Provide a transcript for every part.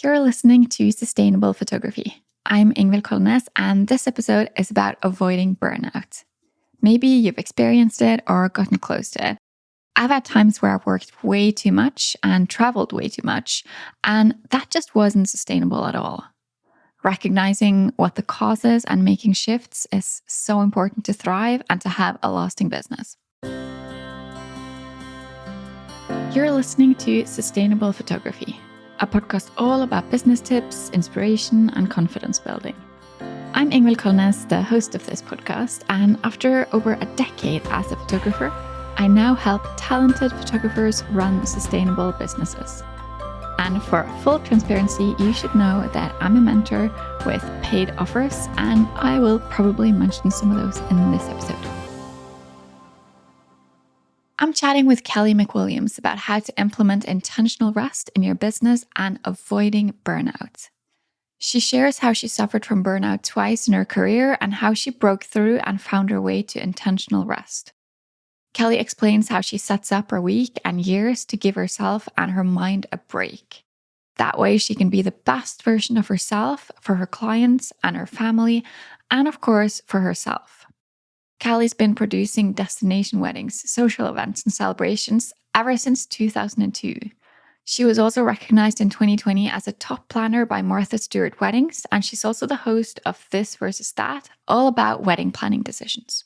You're listening to Sustainable Photography. I'm Ingvild Kolnes, and this episode is about avoiding burnout. Maybe you've experienced it or gotten close to it. I've had times where I've worked way too much and traveled way too much, and that just wasn't sustainable at all. Recognizing what the cause is and making shifts is so important to thrive and to have a lasting business. You're listening to Sustainable Photography, a podcast all about business tips, inspiration, and confidence building. I'm Ingvild Kolnes, the host of this podcast, and after over a decade as a photographer, I now help talented photographers run sustainable businesses. And for full transparency, you should know that I'm a mentor with paid offers, and I will probably mention some of those in this episode. I'm chatting with Kelly McWilliams about how to implement intentional rest in your business and avoiding burnout. She shares how she suffered from burnout twice in her career and how she broke through and found her way to intentional rest. Kelly explains how she sets up her week and years to give herself and her mind a break. That way she can be the best version of herself for her clients and her family, and of course for herself. Kelly's been producing destination weddings, social events, and celebrations ever since 2002. She was also recognized in 2020 as a top planner by Martha Stewart Weddings, and she's also the host of This versus That, all about wedding planning decisions.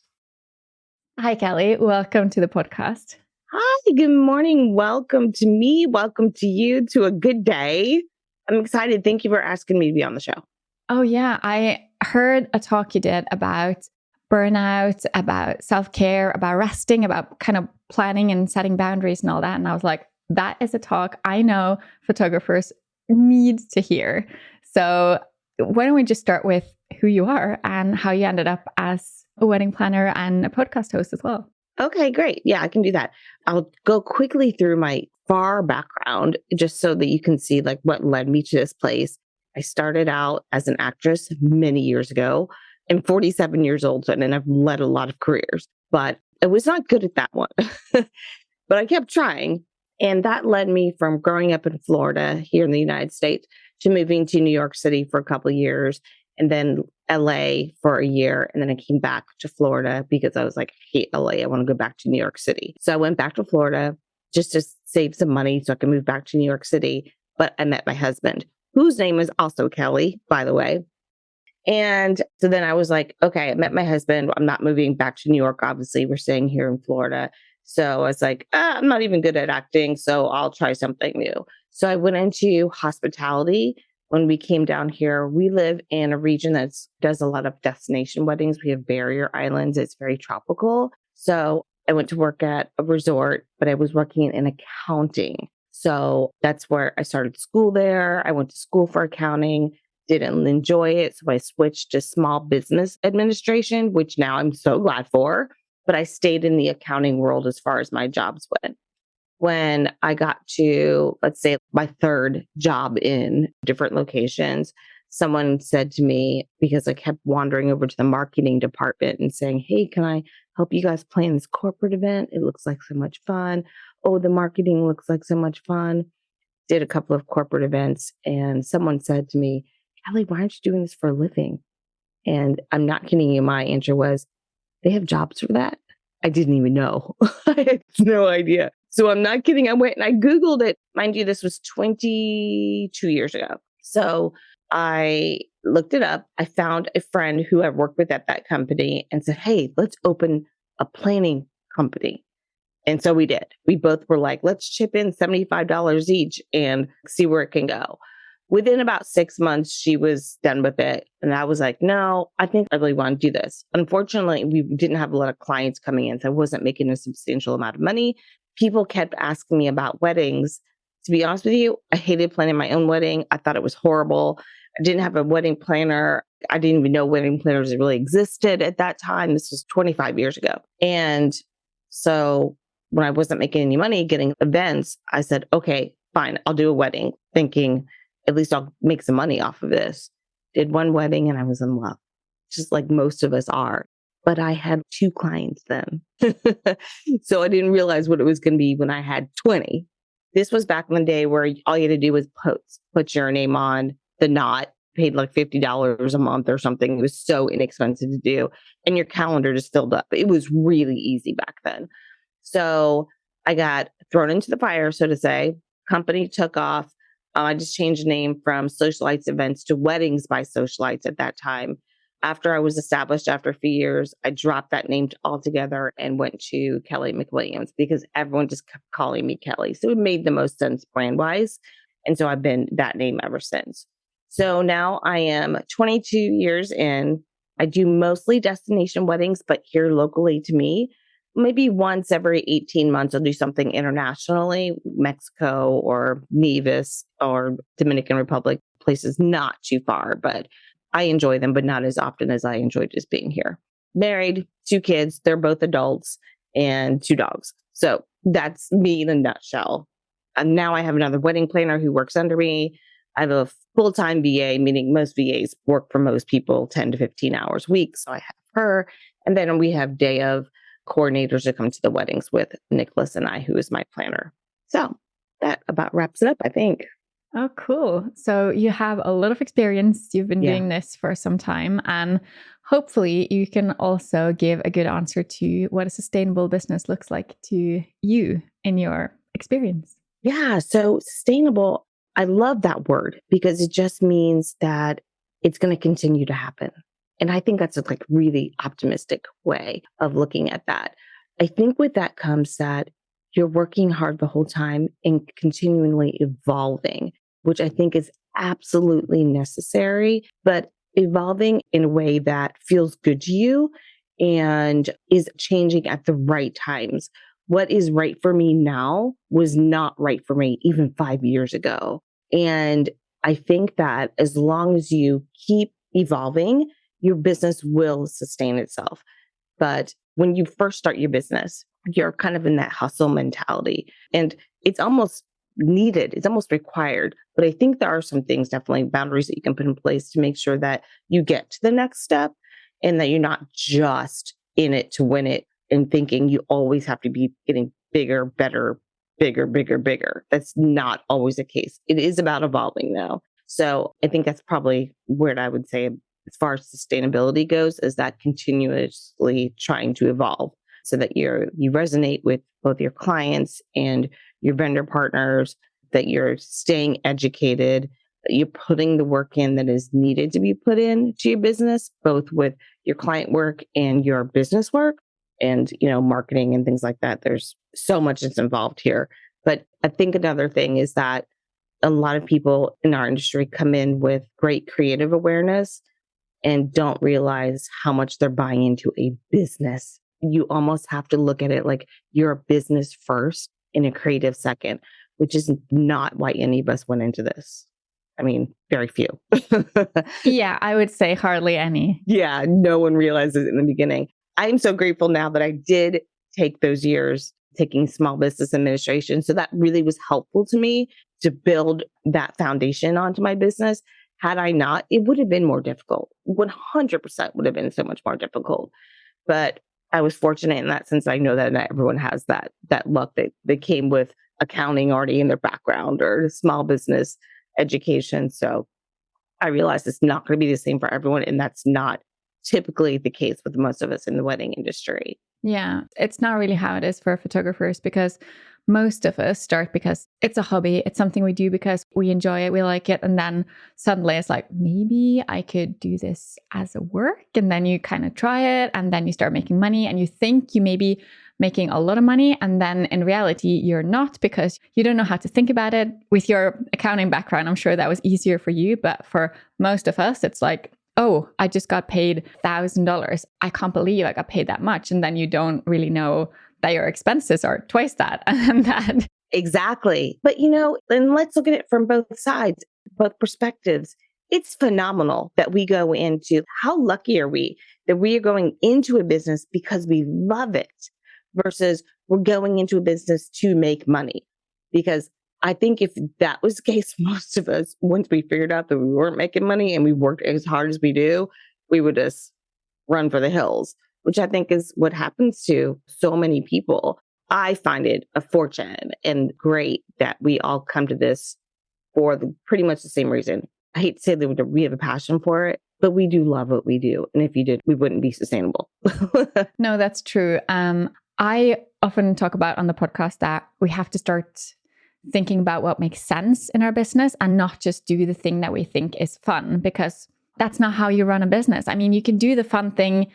Hi, Kelly. Welcome to the podcast. Hi, good morning. Welcome to me. Welcome to you to a good day. I'm excited. Thank you for asking me to be on the show. Oh, yeah. I heard a talk you did about burnout, about self-care, about resting, about kind of planning and setting boundaries and all that. And I was like, that is a talk I know photographers need to hear. So why don't we just start with who you are and how you ended up as a wedding planner and a podcast host as well? Okay, great. Yeah, I can do that. I'll go quickly through my far background just so that you can see like what led me to this place. I started out as an actress many years ago. I'm 47 years old, and I've led a lot of careers, but I was not good at that one. But I kept trying. And that led me from growing up in Florida here in the United States to moving to New York City for a couple of years and then LA for a year. And then I came back to Florida because I was like, I hate LA. I want to go back to New York City. So I went back to Florida just to save some money so I could move back to New York City. But I met my husband, whose name is also Kelly, by the way. And so then I was like, okay, I met my husband. I'm not moving back to New York. Obviously, we're staying here in Florida. So I was like, I'm not even good at acting, so I'll try something new. So I went into hospitality. When we came down here, we live in a region that does a lot of destination weddings. We have barrier islands. It's very tropical. So I went to work at a resort, but I was working in accounting. So that's where I started school there. I went to school for accounting. Didn't enjoy it. So I switched to small business administration, which now I'm so glad for. But I stayed in the accounting world as far as my jobs went. When I got to, let's say, my third job in different locations, someone said to me, because I kept wandering over to the marketing department and saying, hey, can I help you guys plan this corporate event? It looks like so much fun. Oh, the marketing looks like so much fun. Did a couple of corporate events, and someone said to me, Kelly, why aren't you doing this for a living? And I'm not kidding you. My answer was, they have jobs for that? I didn't even know. I had no idea. So I'm not kidding. I went and I Googled it. Mind you, this was 22 years ago. So I looked it up. I found a friend who I worked with at that company and said, hey, let's open a planning company. And so we did. We both were like, let's chip in $75 each and see where it can go. Within about 6 months, she was done with it. And I was like, no, I think I really want to do this. Unfortunately, we didn't have a lot of clients coming in, so I wasn't making a substantial amount of money. People kept asking me about weddings. To be honest with you, I hated planning my own wedding. I thought it was horrible. I didn't have a wedding planner. I didn't even know wedding planners really existed at that time. This was 25 years ago. And so when I wasn't making any money getting events, I said, okay, fine, I'll do a wedding, thinking at least I'll make some money off of this. Did one wedding and I was in love, just like most of us are. But I had 2 clients then. So I didn't realize what it was going to be when I had 20. This was back in the day where all you had to do was put your name on the knot, paid like $50 a month or something. It was so inexpensive to do. And your calendar just filled up. It was really easy back then. So I got thrown into the fire, so to say. Company took off. I just changed the name from Socialites Events to Weddings by Socialites at that time. After I was established after a few years, I dropped that name altogether and went to Kelly McWilliams because everyone just kept calling me Kelly. So it made the most sense brand wise. And so I've been that name ever since. So now I am 22 years in. I do mostly destination weddings, but here locally to me, maybe once every 18 months, I'll do something internationally, Mexico or Nevis or Dominican Republic, places not too far, but I enjoy them, but not as often as I enjoy just being here. Married, 2 kids, they're both adults, and 2 dogs. So that's me in a nutshell. And now I have another wedding planner who works under me. I have a full-time VA, meaning most VAs work for most people 10 to 15 hours a week. So I have her. And then we have day of coordinators that come to the weddings with Nicholas and I, who is my planner. So that about wraps it up, I think. Oh, cool. So you have a lot of experience. You've been doing this for some time, and hopefully you can also give a good answer to what a sustainable business looks like to you in your experience. Yeah. So sustainable, I love that word because it just means that it's going to continue to happen. And I think that's a like really optimistic way of looking at that. I think with that comes that you're working hard the whole time and continually evolving, which I think is absolutely necessary, but evolving in a way that feels good to you and is changing at the right times. What is right for me now was not right for me even 5 years ago. And I think that as long as you keep evolving, your business will sustain itself. But when you first start your business, you're kind of in that hustle mentality and it's almost needed. It's almost required. But I think there are some things, definitely boundaries that you can put in place to make sure that you get to the next step and that you're not just in it to win it and thinking you always have to be getting bigger, better, bigger, bigger, bigger. That's not always the case. It is about evolving though. So I think that's probably where I would say as far as sustainability goes, is that continuously trying to evolve so that you resonate with both your clients and your vendor partners, that you're staying educated, that you're putting the work in that is needed to be put in to your business, both with your client work and your business work and, marketing and things like that. There's so much that's involved here. But I think another thing is that a lot of people in our industry come in with great creative awareness and don't realize how much they're buying into a business. You almost have to look at it like you're a business first and a creative second, which is not why any of us went into this. I mean, very few. Yeah, I would say hardly any. Yeah, no one realizes it in the beginning. I'm so grateful now that I did take those years taking small business administration. So that really was helpful to me to build that foundation onto my business. Had I not, it would have been more difficult. 100% would have been so much more difficult. But I was fortunate in that sense. I know that not everyone has that luck that came with accounting already in their background or small business education. So I realized it's not going to be the same for everyone. And that's not typically the case with most of us in the wedding industry. Yeah, it's not really how it is for photographers because most of us start because it's a hobby. It's something we do because we enjoy it, we like it. And then suddenly it's like, maybe I could do this as a work. And then you kind of try it and then you start making money and you think you may be making a lot of money. And then in reality, you're not because you don't know how to think about it. With your accounting background, I'm sure that was easier for you. But for most of us, it's like, oh, I just got paid $1,000. I can't believe I got paid that much. And then you don't really know that your expenses are twice that and that. Exactly. But, and let's look at it from both sides, both perspectives. It's phenomenal that we go into, how lucky are we that we are going into a business because we love it versus we're going into a business to make money. Because I think if that was the case, most of us, once we figured out that we weren't making money and we worked as hard as we do, we would just run for the hills, which I think is what happens to so many people. I find it a fortune and great that we all come to this for pretty much the same reason. I hate to say that we have a passion for it, but we do love what we do. And if you did, we wouldn't be sustainable. No, that's true. I often talk about on the podcast that we have to start thinking about what makes sense in our business and not just do the thing that we think is fun, because that's not how you run a business. I mean, you can do the fun thing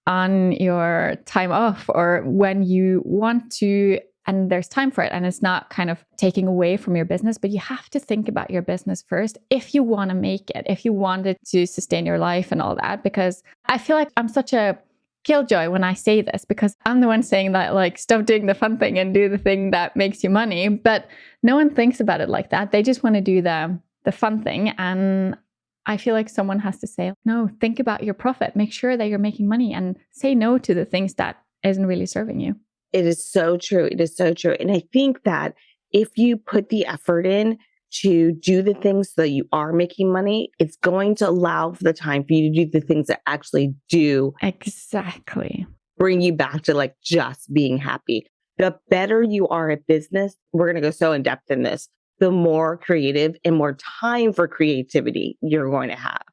on your time off or when you want to, and there's time for it. And it's not kind of taking away from your business, but you have to think about your business first if you want to make it, if you want it to sustain your life and all that. Because I feel like I'm such a killjoy when I say this, because I'm the one saying that, like, stop doing the fun thing and do the thing that makes you money. But no one thinks about it like that. They just want to do the fun thing. And I feel like someone has to say, no, think about your profit, make sure that you're making money, and say no to the things that isn't really serving you. It is so true. It is so true. And I think that if you put the effort in to do the things so that you are making money, it's going to allow for the time for you to do the things that actually do exactly bring you back to like just being happy. The better you are at business, we're going to go so in depth in this, the more creative and more time for creativity you're going to have.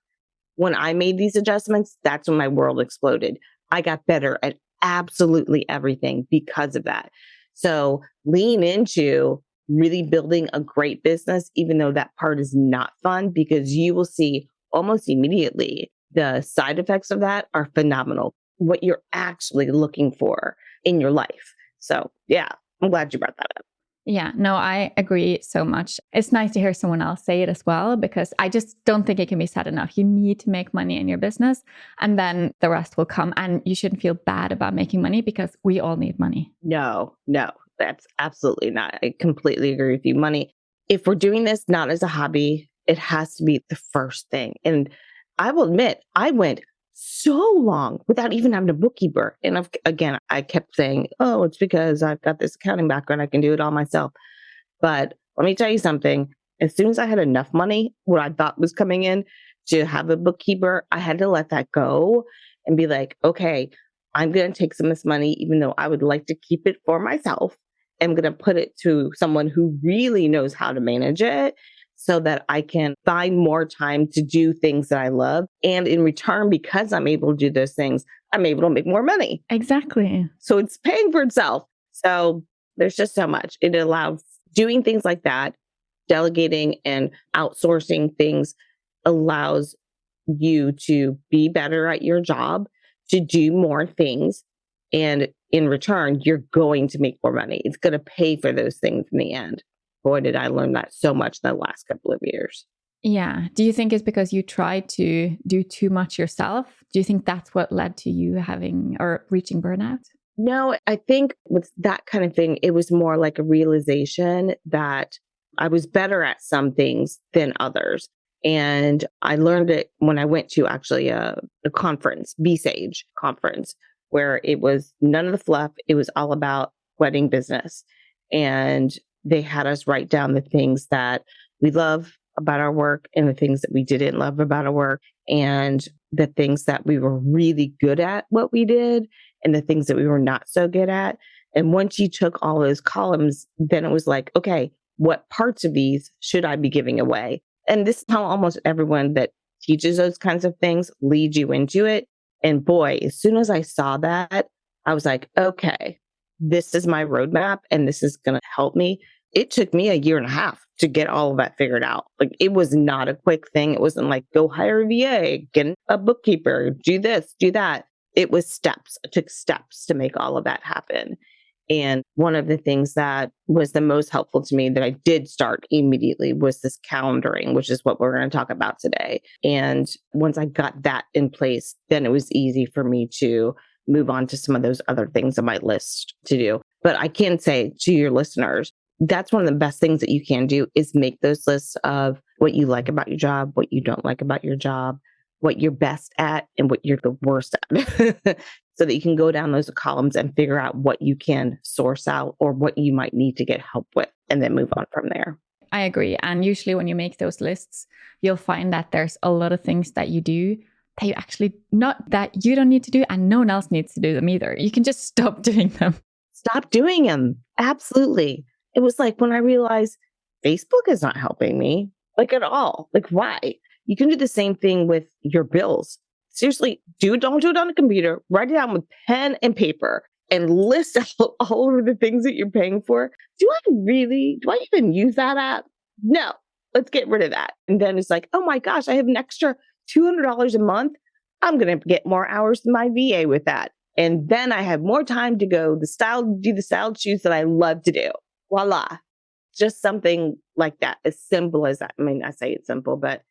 When I made these adjustments, that's when my world exploded. I got better at absolutely everything because of that. So lean into really building a great business, even though that part is not fun, because you will see almost immediately the side effects of that are phenomenal. What you're actually looking for in your life. So yeah, I'm glad you brought that up. Yeah, no, I agree so much. It's nice to hear someone else say it as well, because I just don't think it can be said enough. You need to make money in your business and then the rest will come. And you shouldn't feel bad about making money because we all need money. No, that's absolutely not. I completely agree with you. Money, if we're doing this not as a hobby, it has to be the first thing. And I will admit, I went so long without even having a bookkeeper. And again, I kept saying, oh, it's because I've got this accounting background. I can do it all myself. But let me tell you something. As soon as I had enough money, what I thought was coming in to have a bookkeeper, I had to let that go and be like, okay, I'm going to take some of this money, even though I would like to keep it for myself. I'm going to put it to someone who really knows how to manage it, so that I can find more time to do things that I love. And in return, because I'm able to do those things, I'm able to make more money. Exactly. So it's paying for itself. So there's just so much. It allows doing things like that, delegating and outsourcing things allows you to be better at your job, to do more things. And in return, you're going to make more money. It's going to pay for those things in the end. Boy, did I learn that so much in the last couple of years. Yeah. Do you think it's because you tried to do too much yourself? Do you think that's what led to you having or reaching burnout? No, I think with that kind of thing, it was more like a realization that I was better at some things than others. And I learned it when I went to actually a conference, B-Sage conference, where it was none of the fluff. It was all about wedding business. And they had us write down the things that we love about our work and the things that we didn't love about our work, and the things that we were really good at what we did and the things that we were not so good at. And once you took all those columns, then it was like, okay, what parts of these should I be giving away? And this is how almost everyone that teaches those kinds of things leads you into it. And boy, as soon as I saw that, I was like, okay, this is my roadmap and this is going to help me. It took me 1.5 years to get all of that figured out. Like, it was not a quick thing. It wasn't like, go hire a VA, get a bookkeeper, do this, do that. It was steps. It took steps to make all of that happen. And one of the things that was the most helpful to me that I did start immediately was this calendaring, which is what we're going to talk about today. And once I got that in place, then it was easy for me to move on to some of those other things on my list to do. But I can say to your listeners, that's one of the best things that you can do is make those lists of what you like about your job, what you don't like about your job, what you're best at, and what you're the worst at. So that you can go down those columns and figure out what you can source out or what you might need to get help with, and then move on from there. I agree. And usually when you make those lists, you'll find that there's a lot of things that you do that you actually, not that you don't need to do and no one else needs to do them either. You can just stop doing them. stop doing them. Absolutely. It was like when I realized Facebook is not helping me, like at all. Like, why? You can do the same thing with your bills. Seriously, don't do it on a computer. Write it down with pen and paper and list out all of the things that you're paying for. Do I even use that app? No, let's get rid of that. And then it's like, oh my gosh, I have an extra $200 a month. I'm going to get more hours than my VA with that. And then I have more time to do the styled shoes that I love to do. Voila. Just something like that, as simple as that. I mean, I say it's simple, but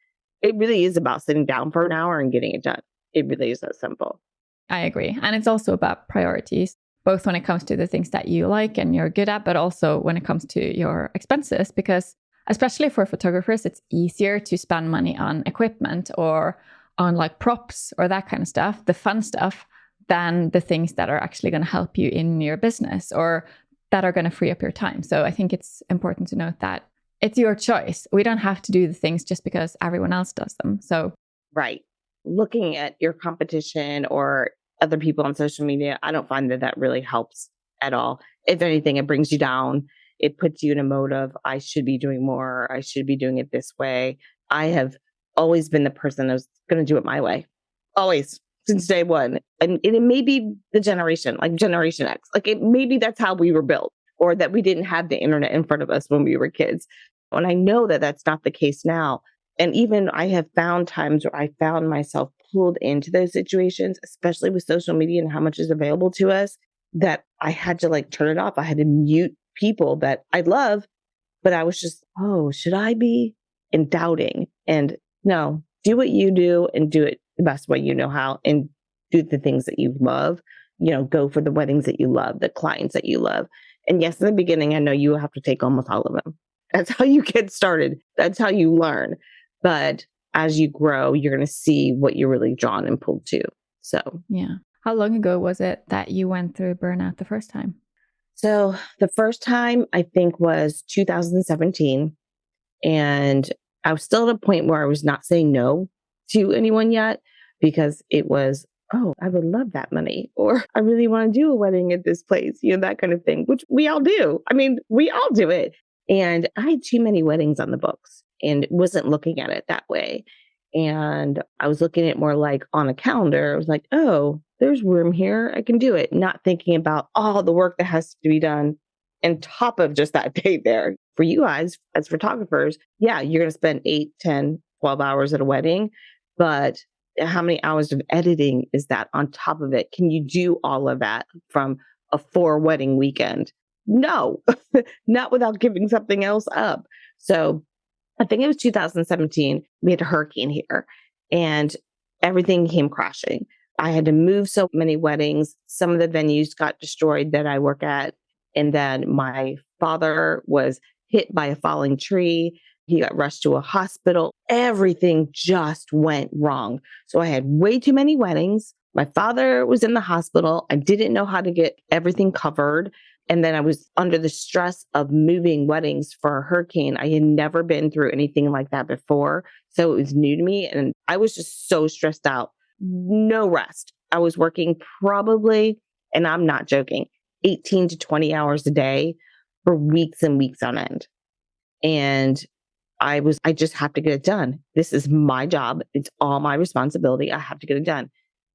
it really is about sitting down for an hour and getting it done. It really is that simple. I agree. And it's also about priorities, both when it comes to the things that you like and you're good at, but also when it comes to your expenses, because especially for photographers, it's easier to spend money on equipment or on like props or that kind of stuff, the fun stuff, than the things that are actually going to help you in your business or that are going to free up your time. So I think it's important to note that it's your choice. We don't have to do the things just because everyone else does them. So, right. Looking at your competition or other people on social media, I don't find that really helps at all. If anything, it brings you down. It puts you in a mode of, I should be doing more. I should be doing it this way. I have always been the person that was going to do it my way. Always, since day one. And it may be the generation, like Generation X. Like maybe that's how we were built, or that we didn't have the internet in front of us when we were kids. And I know that that's not the case now. And even I have found times where I found myself pulled into those situations, especially with social media and how much is available to us, that I had to like turn it off. I had to mute people that I love, but I was just, oh, should I be? And doubting. And no, do what you do and do it the best way you know how, and do the things that you love. You know, go for the weddings that you love, the clients that you love. And yes, in the beginning, I know you will have to take almost all of them. That's how you get started. That's how you learn. But as you grow, you're going to see what you're really drawn and pulled to. So, yeah. How long ago was it that you went through burnout the first time? So the first time I think was 2017. And I was still at a point where I was not saying no to anyone yet, because it was, oh, I would love that money, or I really want to do a wedding at this place, you know, that kind of thing, which we all do. I mean, we all do it. And I had too many weddings on the books and wasn't looking at it that way. And I was looking at it more like on a calendar. I was like, oh, there's room here. I can do it. Not thinking about all the work that has to be done on top of just that day there. For you guys as photographers, yeah, you're going to spend 8, 10, 12 hours at a wedding, but how many hours of editing is that on top of it? Can you do all of that from a 4 wedding weekend? No, not without giving something else up. So I think it was 2017. We had a hurricane here and everything came crashing. I had to move so many weddings. Some of the venues got destroyed that I work at. And then my father was hit by a falling tree. He got rushed to a hospital. Everything just went wrong. So I had way too many weddings. My father was in the hospital. I didn't know how to get everything covered. And then I was under the stress of moving weddings for a hurricane. I had never been through anything like that before. So it was new to me. And I was just so stressed out. No rest. I was working probably, and I'm not joking, 18 to 20 hours a day for weeks and weeks on end. And I just have to get it done. This is my job. It's all my responsibility. I have to get it done.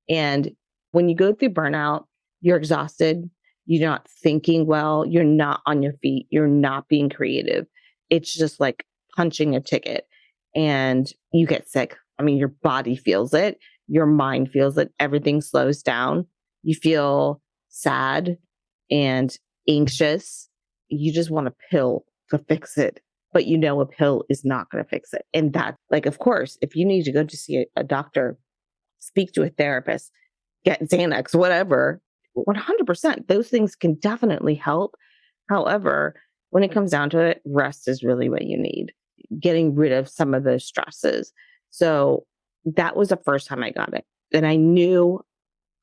And when you go through burnout, you're exhausted. You're not thinking well. You're not on your feet. You're not being creative. It's just like punching a ticket and you get sick. I mean, your body feels it. Your mind feels it. Everything slows down. You feel sad and anxious. You just want a pill to fix it, but you know a pill is not going to fix it. And that, like, of course, if you need to go to see a doctor, speak to a therapist, get Xanax, whatever, 100%, those things can definitely help. However, when it comes down to it, rest is really what you need, getting rid of some of those stresses. So that was the first time I got it. And I knew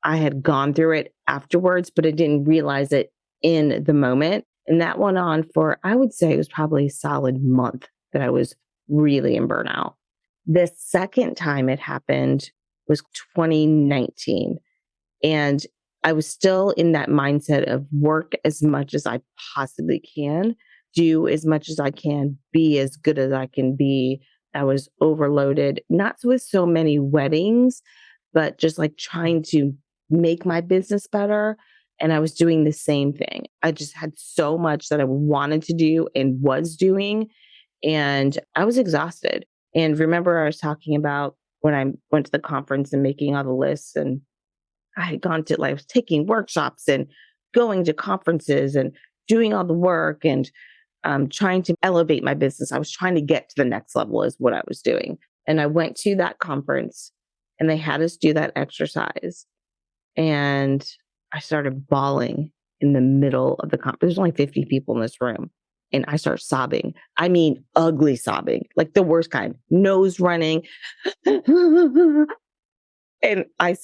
I had gone through it afterwards, but I didn't realize it in the moment. And that went on for, I would say it was probably a solid month that I was really in burnout. The second time it happened was 2019. And I was still in that mindset of work as much as I possibly can, do as much as I can, be as good as I can be. I was overloaded, not with so many weddings, but just like trying to make my business better. And I was doing the same thing. I just had so much that I wanted to do and was doing. And I was exhausted. And remember, I was talking about when I went to the conference and making all the lists, and I had gone to, like, I was taking workshops and going to conferences and doing all the work and trying to elevate my business. I was trying to get to the next level, is what I was doing. And I went to that conference and they had us do that exercise. And I started bawling in the middle of the conference. There's only 50 people in this room. And I start sobbing. I mean, ugly sobbing, like the worst kind, nose running. And I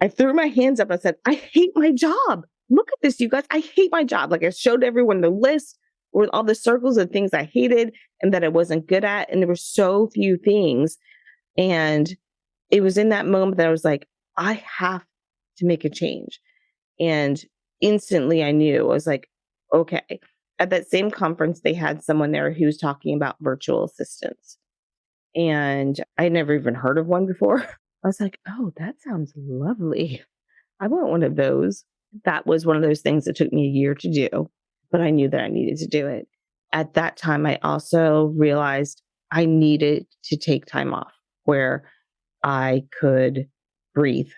threw my hands up. I said, I hate my job. Look at this, you guys. I hate my job. Like, I showed everyone the list with all the circles of things I hated and that I wasn't good at. And there were so few things. And it was in that moment that I was like, I have to make a change. And instantly I knew. I was like, okay. At that same conference, they had someone there who was talking about virtual assistants. And I had never even heard of one before. I was like, oh, that sounds lovely. I want one of those. That was one of those things that took me a year to do, but I knew that I needed to do it. At that time, I also realized I needed to take time off where I could breathe.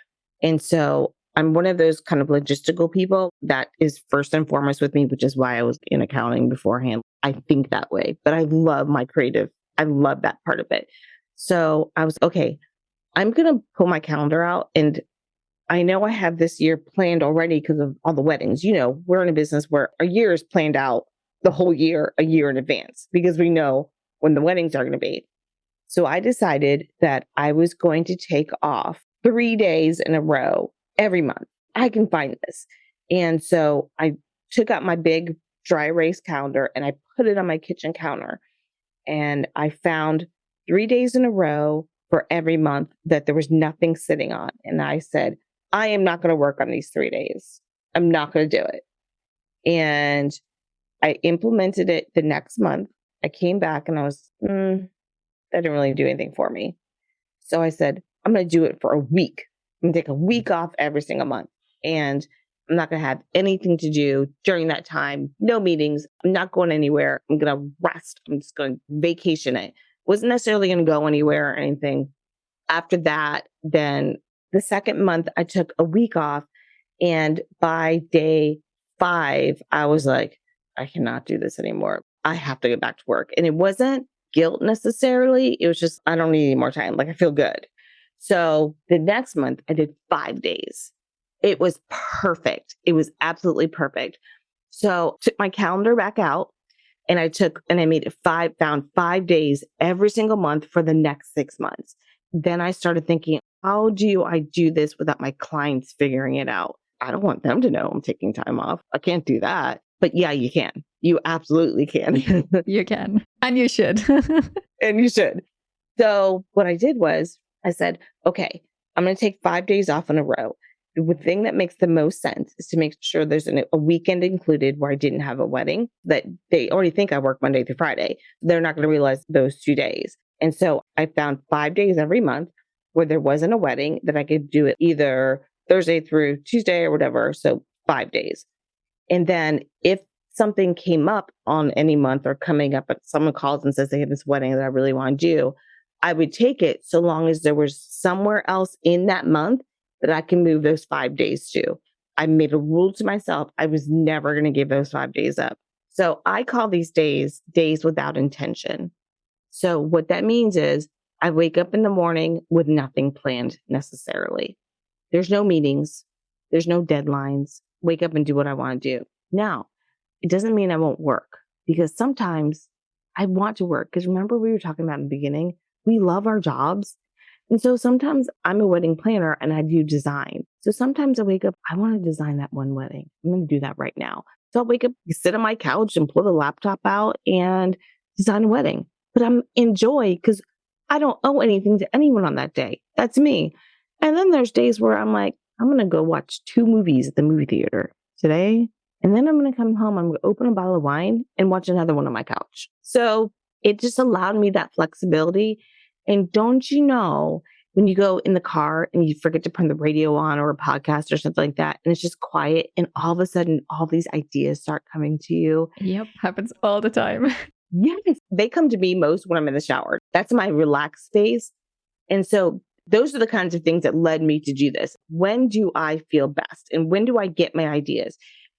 And so I'm one of those kind of logistical people that is first and foremost with me, which is why I was in accounting beforehand. I think that way, but I love my creative. I love that part of it. So I was, okay, I'm going to pull my calendar out, and I know I have this year planned already because of all the weddings. You know, we're in a business where a year is planned out the whole year, a year in advance, because we know when the weddings are going to be. So I decided that I was going to take off 3 days in a row every month. I can find this. And so I took out my big dry erase calendar and I put it on my kitchen counter. And I found 3 days in a row for every month that there was nothing sitting on. And I said, I am not going to work on these 3 days. I'm not going to do it. And I implemented it the next month. I came back and I was, that didn't really do anything for me. So I said, I'm going to do it for a week. I'm going to take a week off every single month. And I'm not going to have anything to do during that time. No meetings. I'm not going anywhere. I'm going to rest. I'm just going to vacation it. Wasn't necessarily going to go anywhere or anything. After that, then the second month, I took a week off. And by day 5, I was like, I cannot do this anymore. I have to get back to work. And it wasn't guilt necessarily. It was just, I don't need any more time. Like, I feel good. So the next month, I did 5 days. It was perfect. It was absolutely perfect. So took my calendar back out and I made it found 5 days every single month for the next 6 months. Then I started thinking, how do I do this without my clients figuring it out? I don't want them to know I'm taking time off. I can't do that. But yeah, you can. You absolutely can. You can. And you should. And you should. So what I did was I said, okay, I'm going to take 5 days off in a row. The thing that makes the most sense is to make sure there's a weekend included where I didn't have a wedding, that they already think I work Monday through Friday. They're not going to realize those 2 days. And so I found 5 days every month where there wasn't a wedding that I could do it either Thursday through Tuesday or whatever. So 5 days. And then if something came up on any month or coming up, but someone calls and says they have this wedding that I really want to do, I would take it so long as there was somewhere else in that month that I can move those 5 days to. I made a rule to myself. I was never going to give those 5 days up. So I call these days without intention. So what that means is I wake up in the morning with nothing planned necessarily. There's no meetings. There's no deadlines. Wake up and do what I want to do. Now, it doesn't mean I won't work, because sometimes I want to work. Because remember, we were talking about in the beginning, we love our jobs. And so sometimes I'm a wedding planner and I do design. So sometimes I wake up, I want to design that one wedding. I'm going to do that right now. So I'll wake up, sit on my couch and pull the laptop out and design a wedding. But I'm in joy because I don't owe anything to anyone on that day. That's me. And then there's days where I'm like, I'm going to go watch 2 movies at the movie theater today. And then I'm going to come home. I'm going to open a bottle of wine and watch another one on my couch. So it just allowed me that flexibility. And don't you know, when you go in the car and you forget to turn the radio on or a podcast or something like that, and it's just quiet, and all of a sudden, all these ideas start coming to you. Yep, happens all the time. Yes, they come to me most when I'm in the shower. That's my relaxed phase. And so those are the kinds of things that led me to do this. When do I feel best? And when do I get my ideas?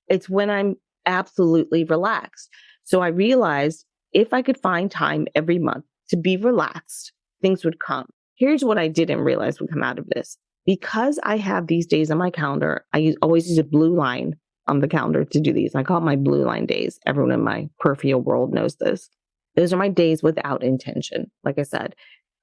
It's when I'm absolutely relaxed. So I realized if I could find time every month to be relaxed, things would come. Here's what I didn't realize would come out of this. Because I have these days on my calendar, always use a blue line on the calendar to do these. I call it my blue line days. Everyone in my peripheral world knows this. Those are my days without intention. Like I said,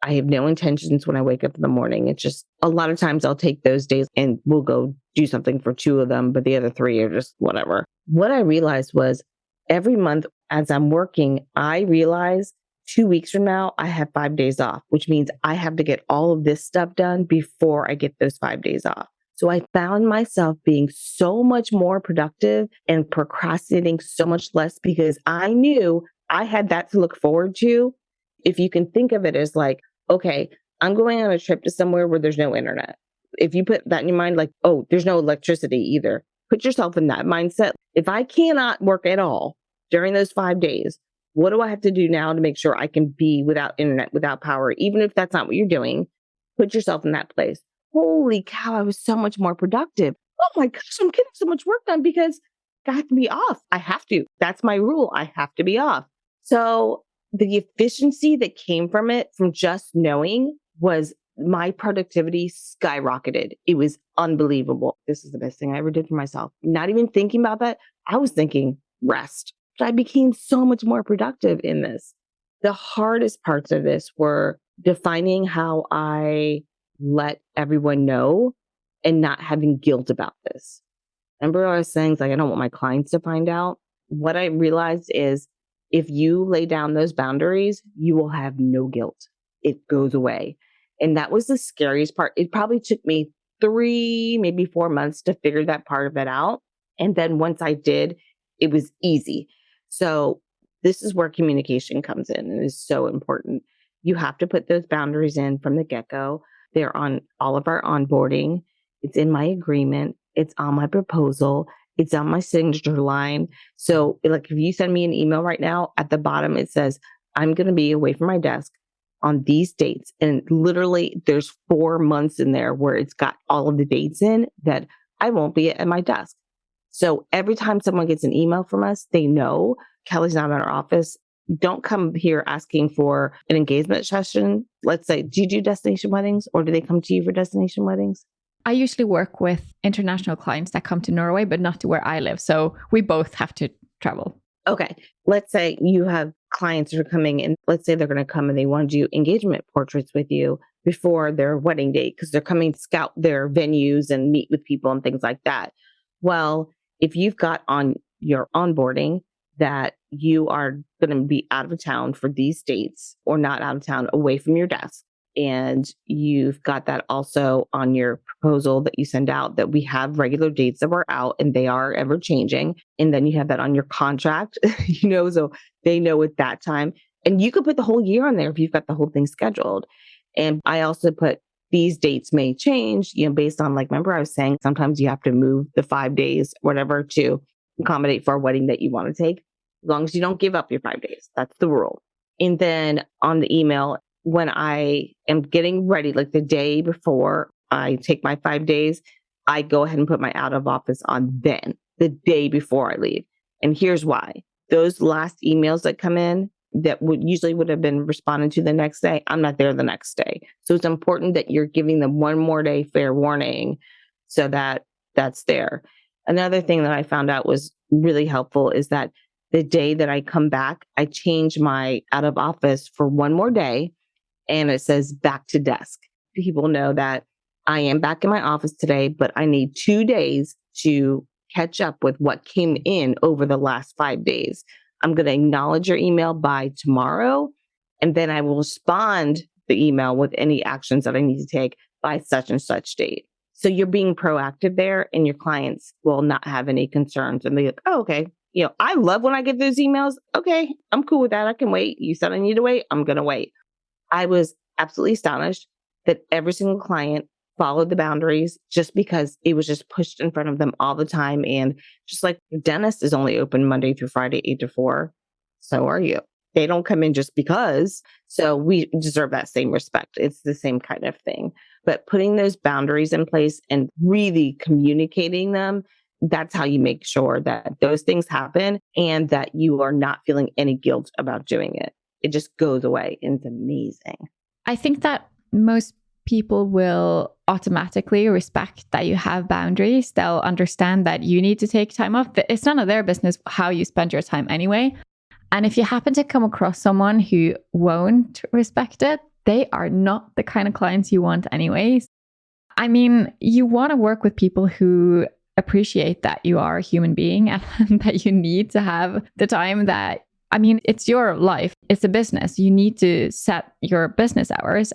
I have no intentions when I wake up in the morning. It's just a lot of times I'll take those days and we'll go do something for 2 of them, but the other 3 are just whatever. What I realized was every month as I'm working, I realize 2 weeks from now, I have 5 days off, which means I have to get all of this stuff done before I get those 5 days off. So I found myself being so much more productive and procrastinating so much less because I knew I had that to look forward to. If you can think of it as like, okay, I'm going on a trip to somewhere where there's no internet. If you put that in your mind, like, oh, there's no electricity either. Put yourself in that mindset. If I cannot work at all during those 5 days, what do I have to do now to make sure I can be without internet, without power? Even if that's not what you're doing, put yourself in that place. Holy cow, I was so much more productive. Oh my gosh, I'm getting so much work done because I have to be off. I have to. That's my rule. I have to be off. So the efficiency that came from it, from just knowing, was my productivity skyrocketed. It was unbelievable. This is the best thing I ever did for myself. Not even thinking about that. I was thinking rest. But I became so much more productive in this. The hardest parts of this were defining how I let everyone know and not having guilt about this. Remember I was saying, like, I don't want my clients to find out. What I realized is if you lay down those boundaries, you will have no guilt. It goes away. And that was the scariest part. It probably took me 3, maybe 4 months to figure that part of it out. And then once I did, it was easy. So this is where communication comes in and is so important. You have to put those boundaries in from the get-go. They're on all of our onboarding. It's in my agreement. It's on my proposal. It's on my signature line. So like if you send me an email right now, at the bottom, it says, I'm going to be away from my desk on these dates. And literally there's 4 months in there where it's got all of the dates in that I won't be at my desk. So every time someone gets an email from us, they know Kelly's not in our office. Don't come here asking for an engagement session. Let's say, do you do destination weddings or do they come to you for destination weddings? I usually work with international clients that come to Norway, but not to where I live. So we both have to travel. Okay. Let's say you have clients that are coming and let's say they're going to come and they want to do engagement portraits with you before their wedding date because they're coming to scout their venues and meet with people and things like that. Well, if you've got on your onboarding that you are going to be out of town for these dates or not out of town, away from your desk, and you've got that also on your proposal that you send out that we have regular dates that we're out and they are ever changing. And then you have that on your contract, so they know at that time. And you could put the whole year on there if you've got the whole thing scheduled. And I also put these dates may change, based on, like, remember I was saying, sometimes you have to move the 5 days, whatever, to accommodate for a wedding that you want to take, as long as you don't give up your 5 days. That's the rule. And then on the email, when I am getting ready, like the day before I take my 5 days, I go ahead and put my out of office on then, the day before I leave. And here's why. Those last emails that come in that would have been responded to the next day, I'm not there the next day. So it's important that you're giving them one more day fair warning so that that's there. Another thing that I found out was really helpful is that the day that I come back, I change my out of office for one more day. And it says back to desk. People know that I am back in my office today, but I need 2 days to catch up with what came in over the last 5 days. I'm going to acknowledge your email by tomorrow, and then I will respond the email with any actions that I need to take by such and such date. So you're being proactive there and your clients will not have any concerns and they're like, oh, okay. I love when I get those emails. Okay, I'm cool with that. I can wait. You said I need to wait. I'm going to wait. I was absolutely astonished that every single client followed the boundaries just because it was just pushed in front of them all the time. And just like the dentist is only open Monday through Friday, 8 to 4. So are you. They don't come in just because. So we deserve that same respect. It's the same kind of thing. But putting those boundaries in place and really communicating them, that's how you make sure that those things happen and that you are not feeling any guilt about doing it. It just goes away. And it's amazing. I think that most people will automatically respect that you have boundaries. They'll understand that you need to take time off. It's none of their business how you spend your time anyway. And if you happen to come across someone who won't respect it, they are not the kind of clients you want anyways. I mean, you want to work with people who appreciate that you are a human being and that you need to have the time that, I mean, it's your life. It's a business. You need to set your business hours.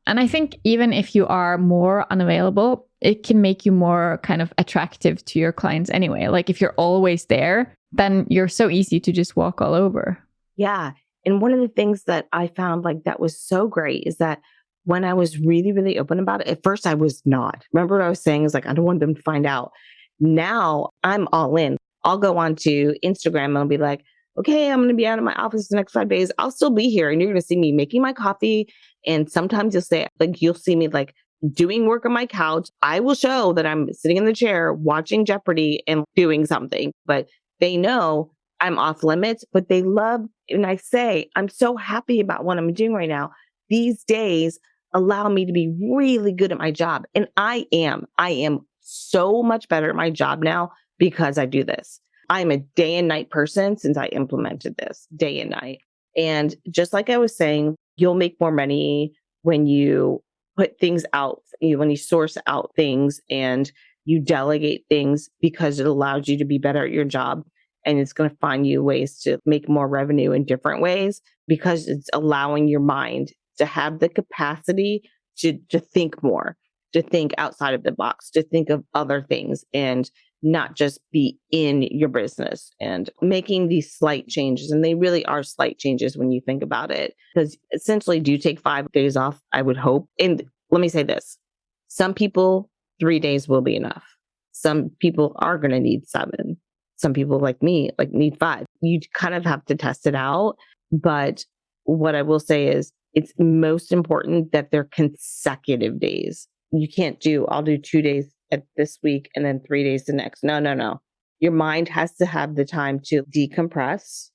And I think even if you are more unavailable, it can make you more kind of attractive to your clients anyway. Like if you're always there, then you're so easy to just walk all over. Yeah. And one of the things that I found like that was so great is that when I was really, really open about it, at first I was not. Remember what I was saying is like, I don't want them to find out. Now I'm all in. I'll go on to Instagram and I'll be like, okay, I'm going to be out of my office the next 5 days. I'll still be here. And you're going to see me making my coffee. And sometimes you'll see me like doing work on my couch. I will show that I'm sitting in the chair watching Jeopardy and doing something, but they know I'm off limits, but they love, and I say, I'm so happy about what I'm doing right now. These days allow me to be really good at my job. And I am so much better at my job now because I do this. I'm a day and night person since I implemented this day and night. And just like I was saying, you'll make more money when you put things out, when you source out things and you delegate things because it allows you to be better at your job. And it's going to find you ways to make more revenue in different ways because it's allowing your mind to have the capacity to think more, to think outside of the box, to think of other things and not just be in your business and making these slight changes. And they really are slight changes when you think about it, because essentially, do you take 5 days off? I would hope. And let me say this. Some people, 3 days will be enough. Some people are going to need 7. Some people like me, need 5. You kind of have to test it out. But what I will say is it's most important that they're consecutive days. You can't I'll do 2 days at this week and then 3 days the next. No. Your mind has to have the time to decompress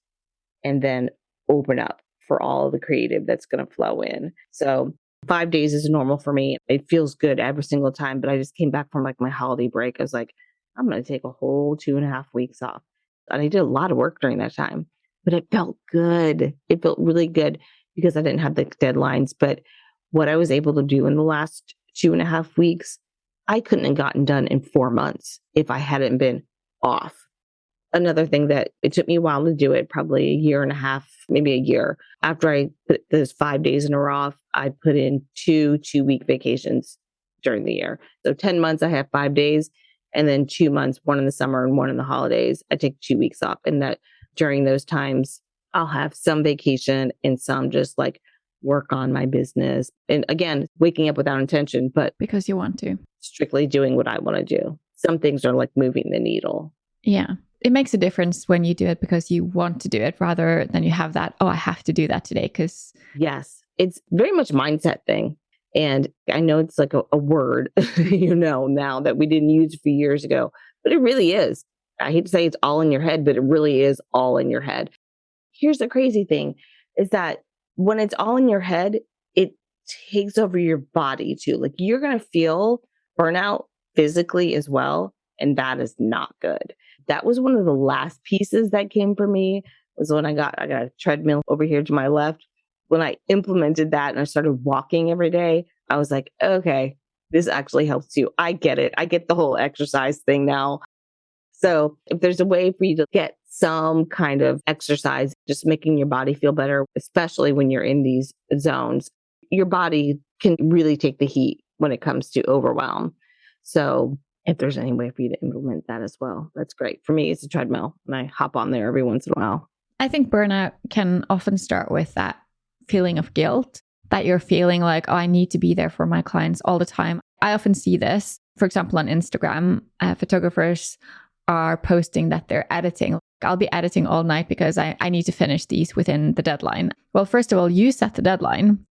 and then open up for all the creative that's going to flow in. So 5 days is normal for me. It feels good every single time, but I just came back from my holiday break. I was like, I'm going to take a whole 2.5 weeks off. And I did a lot of work during that time, but it felt good. It felt really good because I didn't have the deadlines. But what I was able to do in the last 2.5 weeks, I couldn't have gotten done in 4 months if I hadn't been off. Another thing that it took me a while to do it, probably a year and a half, maybe a year. After I put those 5 days in a row off, I put in 2-week vacations during the year. So 10 months, I have 5 days. And then 2 months, one in the summer and one in the holidays, I take 2 weeks off. And that during those times, I'll have some vacation and some just work on my business. And again, waking up without intention, but because you want to. Strictly doing what I want to do. Some things are moving the needle. Yeah. It makes a difference when you do it because you want to do it rather than you have that, oh, I have to do that today because. Yes. It's very much mindset thing. And I know it's a word, now that we didn't use a few years ago, but it really is. I hate to say it's all in your head, but it really is all in your head. Here's the crazy thing is that when it's all in your head, it takes over your body too. You're going to feel burnout physically as well. And that is not good. That was one of the last pieces that came for me was when I got a treadmill over here to my left. When I implemented that and I started walking every day, I was like, okay, this actually helps you. I get it. I get the whole exercise thing now. So if there's a way for you to get some kind of exercise, just making your body feel better, especially when you're in these zones, your body can really take the heat when it comes to overwhelm. So if there's any way for you to implement that as well, that's great. For me, it's a treadmill and I hop on there every once in a while. I think burnout can often start with that feeling of guilt that you're feeling like, oh, I need to be there for my clients all the time. I often see this, for example, on Instagram, photographers are posting that they're editing. I'll be editing all night because I need to finish these within the deadline. Well, first of all, you set the deadline.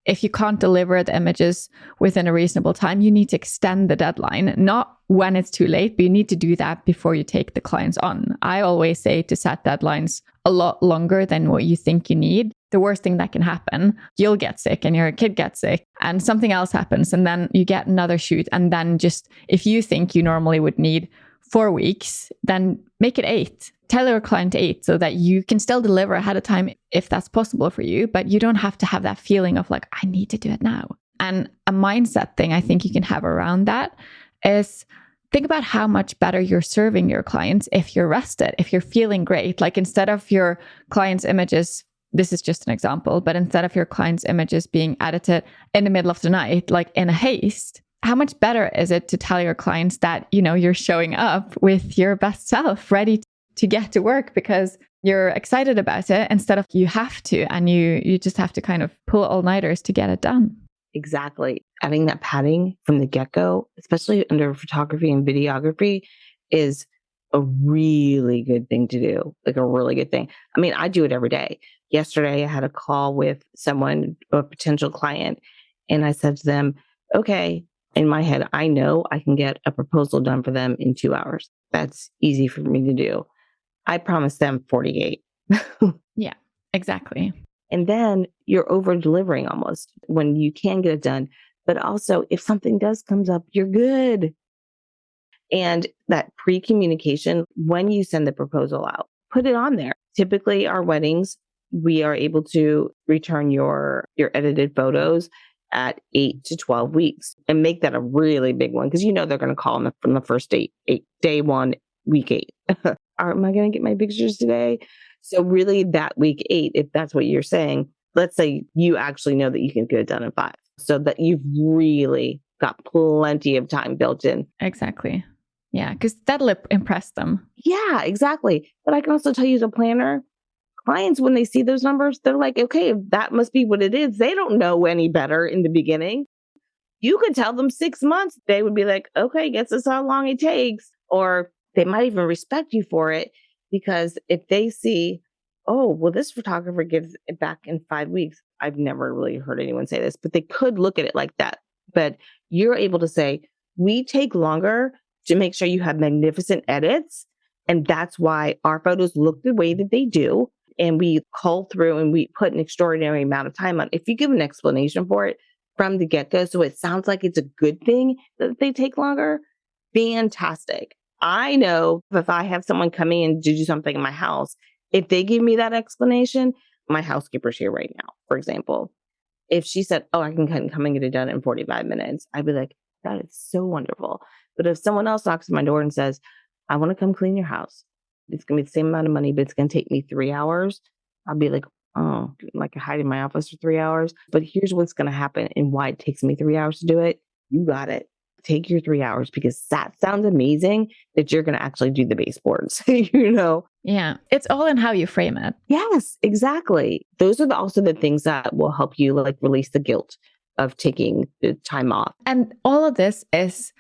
If you can't deliver the images within a reasonable time, you need to extend the deadline, not when it's too late, but you need to do that before you take the clients on. I always say to set deadlines a lot longer than what you think you need. The worst thing that can happen, you'll get sick and your kid gets sick and something else happens. And then you get another shoot. And then just if you think you normally would need 4 weeks, then make it 8. Tell your client 8 so that you can still deliver ahead of time if that's possible for you, but you don't have to have that feeling of like, I need to do it now. And a mindset thing I think you can have around that is think about how much better you're serving your clients if you're rested, if you're feeling great. Like instead of your clients' images, this is just an example, but instead of your clients' images being edited in the middle of the night, like in a haste, how much better is it to tell your clients that, you know, you're showing up with your best self, ready to get to work because you're excited about it instead of you have to, and you just have to kind of pull all-nighters to get it done. Exactly. Adding that padding from the get-go, especially under photography and videography, is a really good thing to do. Like a really good thing. I mean, I do it every day. Yesterday, I had a call with someone, a potential client, and I said to them, okay, in my head, I know I can get a proposal done for them in 2 hours. That's easy for me to do. I promised them 48. Yeah, exactly. And then you're over delivering almost when you can get it done. But also, if something does comes up, you're good. And that pre-communication, when you send the proposal out, put it on there. Typically, our weddings, we are able to return your edited photos at 8 to 12 weeks and make that a really big one because you know they're going to call from the first date, day 1, week 8. Am I going to get my pictures today? So really that week 8, if that's what you're saying, let's say you actually know that you can get it done in 5 so that you've really got plenty of time built in. Exactly. Yeah, because that'll impress them. Yeah, exactly. But I can also tell you as a planner, clients, when they see those numbers, they're like, okay, that must be what it is. They don't know any better in the beginning. You could tell them 6 months. They would be like, okay, guess that's how long it takes. Or they might even respect you for it because if they see, oh, well, this photographer gives it back in 5 weeks. I've never really heard anyone say this, but they could look at it like that. But you're able to say, we take longer to make sure you have magnificent edits. And that's why our photos look the way that they do. And we cull through and we put an extraordinary amount of time on. If you give an explanation for it from the get-go, so it sounds like it's a good thing that they take longer, fantastic. I know if I have someone coming in to do something in my house, if they give me that explanation, my housekeeper's here right now, for example. If she said, oh, I can come and get it done in 45 minutes, I'd be like, that is so wonderful. But if someone else knocks on my door and says, I want to come clean your house, it's going to be the same amount of money, but it's going to take me 3 hours, I'll be like, oh, like I hide in my office for 3 hours. But here's what's going to happen and why it takes me 3 hours to do it. You got it. Take your 3 hours because that sounds amazing that you're going to actually do the baseboards, you know? Yeah. It's all in how you frame it. Yes, exactly. Those are also the things that will help you like release the guilt of taking the time off. And all of this is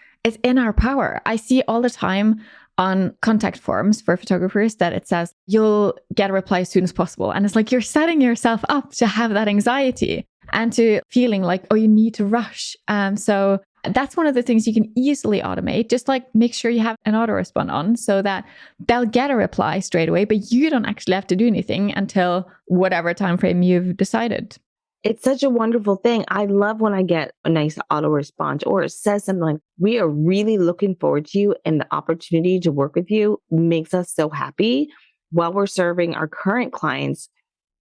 in our power. I see all the time on contact forms for photographers that it says you'll get a reply as soon as possible. And it's like you're setting yourself up to have that anxiety and to feeling like, oh, you need to rush. So that's one of the things you can easily automate. Just like make sure you have an auto respond on so that they'll get a reply straight away, but you don't actually have to do anything until whatever time frame you've decided. It's such a wonderful thing. I love when I get a nice auto response or it says something like, we are really looking forward to you and the opportunity to work with you makes us so happy while we're serving our current clients.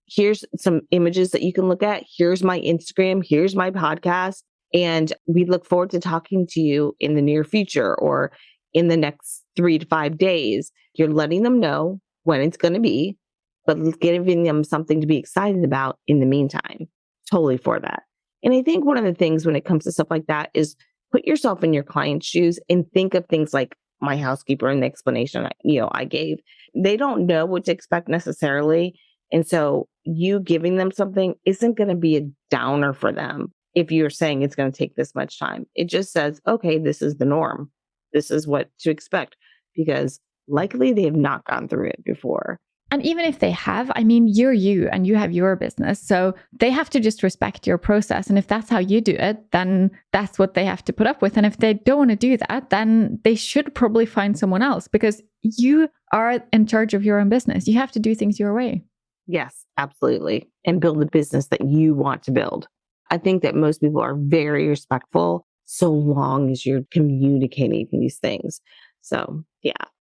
Here's some images that you can look at. Here's my Instagram. Here's my podcast. And we look forward to talking to you in the near future or in the next 3 to 5 days. You're letting them know when it's going to be, but giving them something to be excited about in the meantime. Totally for that. And I think one of the things when it comes to stuff like that is put yourself in your client's shoes and think of things like my housekeeper and the explanation I gave. They don't know what to expect necessarily. And so you giving them something isn't going to be a downer for them if you're saying it's going to take this much time. It just says, okay, this is the norm. This is what to expect, because likely they have not gone through it before. And even if they have, I mean, you're you and you have your business. So they have to just respect your process. And if that's how you do it, then that's what they have to put up with. And if they don't want to do that, then they should probably find someone else, because you are in charge of your own business. You have to do things your way. Yes, absolutely. And build the business that you want to build. I think that most people are very respectful so long as you're communicating these things. So, yeah.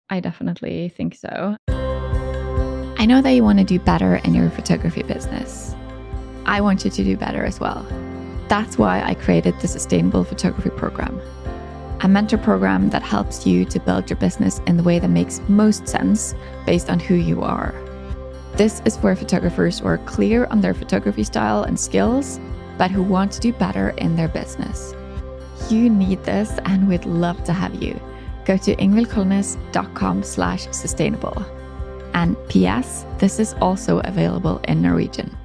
I definitely think so. I know that you want to do better in your photography business. I want you to do better as well. That's why I created the Sustainable Photography Program, a mentor program that helps you to build your business in the way that makes most sense based on who you are. This is for photographers who are clear on their photography style and skills, but who want to do better in their business. You need this, and we'd love to have you. Go to ingvildkolnes.com/sustainable. And P.S., this is also available in Norwegian.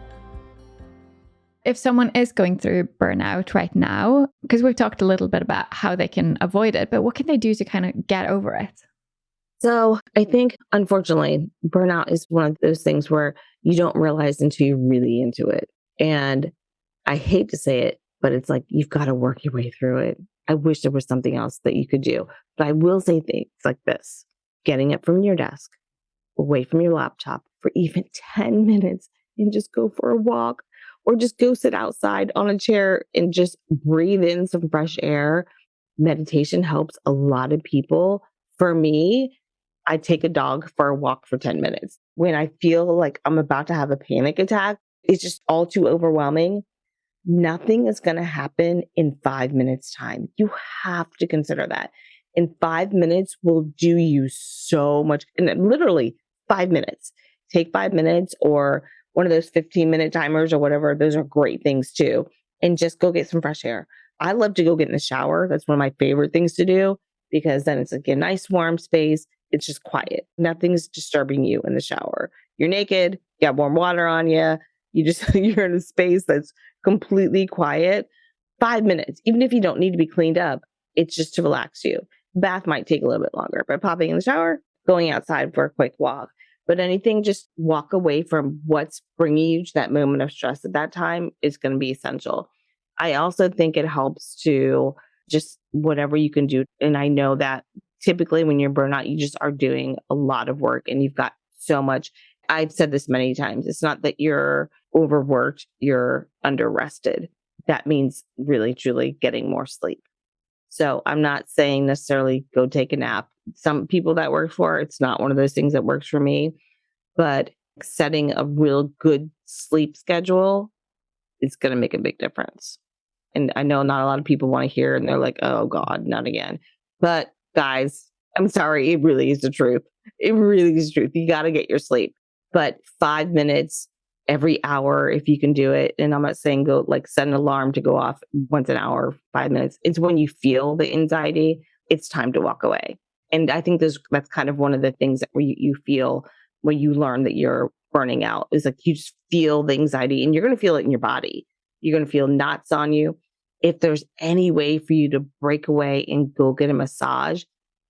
If someone is going through burnout right now, because we've talked a little bit about how they can avoid it, but what can they do to kind of get over it? So I think, unfortunately, burnout is one of those things where you don't realize until you're really into it. And I hate to say it, but it's like you've got to work your way through it. I wish there was something else that you could do. But I will say things like this: getting up from your desk, away from your laptop for even 10 minutes and just go for a walk, or just go sit outside on a chair and just breathe in some fresh air. Meditation helps a lot of people. For me, I take a dog for a walk for 10 minutes. When I feel like I'm about to have a panic attack, it's just all too overwhelming. Nothing is going to happen in 5 minutes time. You have to consider that. In 5 minutes will do you so much. And literally 5 minutes. Take 5 minutes, or one of those 15-minute timers or whatever. Those are great things too. And just go get some fresh air. I love to go get in the shower. That's one of my favorite things to do, because then it's like a nice warm space. It's just quiet. Nothing's disturbing you in the shower. You're naked, you got warm water on you. You're in a space that's completely quiet. 5 minutes, even if you don't need to be cleaned up, it's just to relax you. Bath might take a little bit longer, but popping in the shower, going outside for a quick walk. But anything, just walk away from what's bringing you to that moment of stress at that time is going to be essential. I also think it helps to just whatever you can do. And I know that typically when you're burnout, you just are doing a lot of work and you've got so much. I've said this many times. It's not that you're overworked, you're under-rested. That means really, truly getting more sleep. So I'm not saying necessarily go take a nap. Some people that work for, it's not one of those things that works for me, but setting a real good sleep schedule is going to make a big difference. And I know not a lot of people want to hear, and they're like, oh God, not again. But guys, I'm sorry, it really is the truth. It really is the truth. You got to get your sleep. But 5 minutes every hour, if you can do it. And I'm not saying go like set an alarm to go off once an hour, 5 minutes. It's when you feel the anxiety, it's time to walk away. And I think that's kind of one of the things that where you feel when you learn that you're burning out, is like you just feel the anxiety, and you're going to feel it in your body. You're going to feel knots on you. If there's any way for you to break away and go get a massage,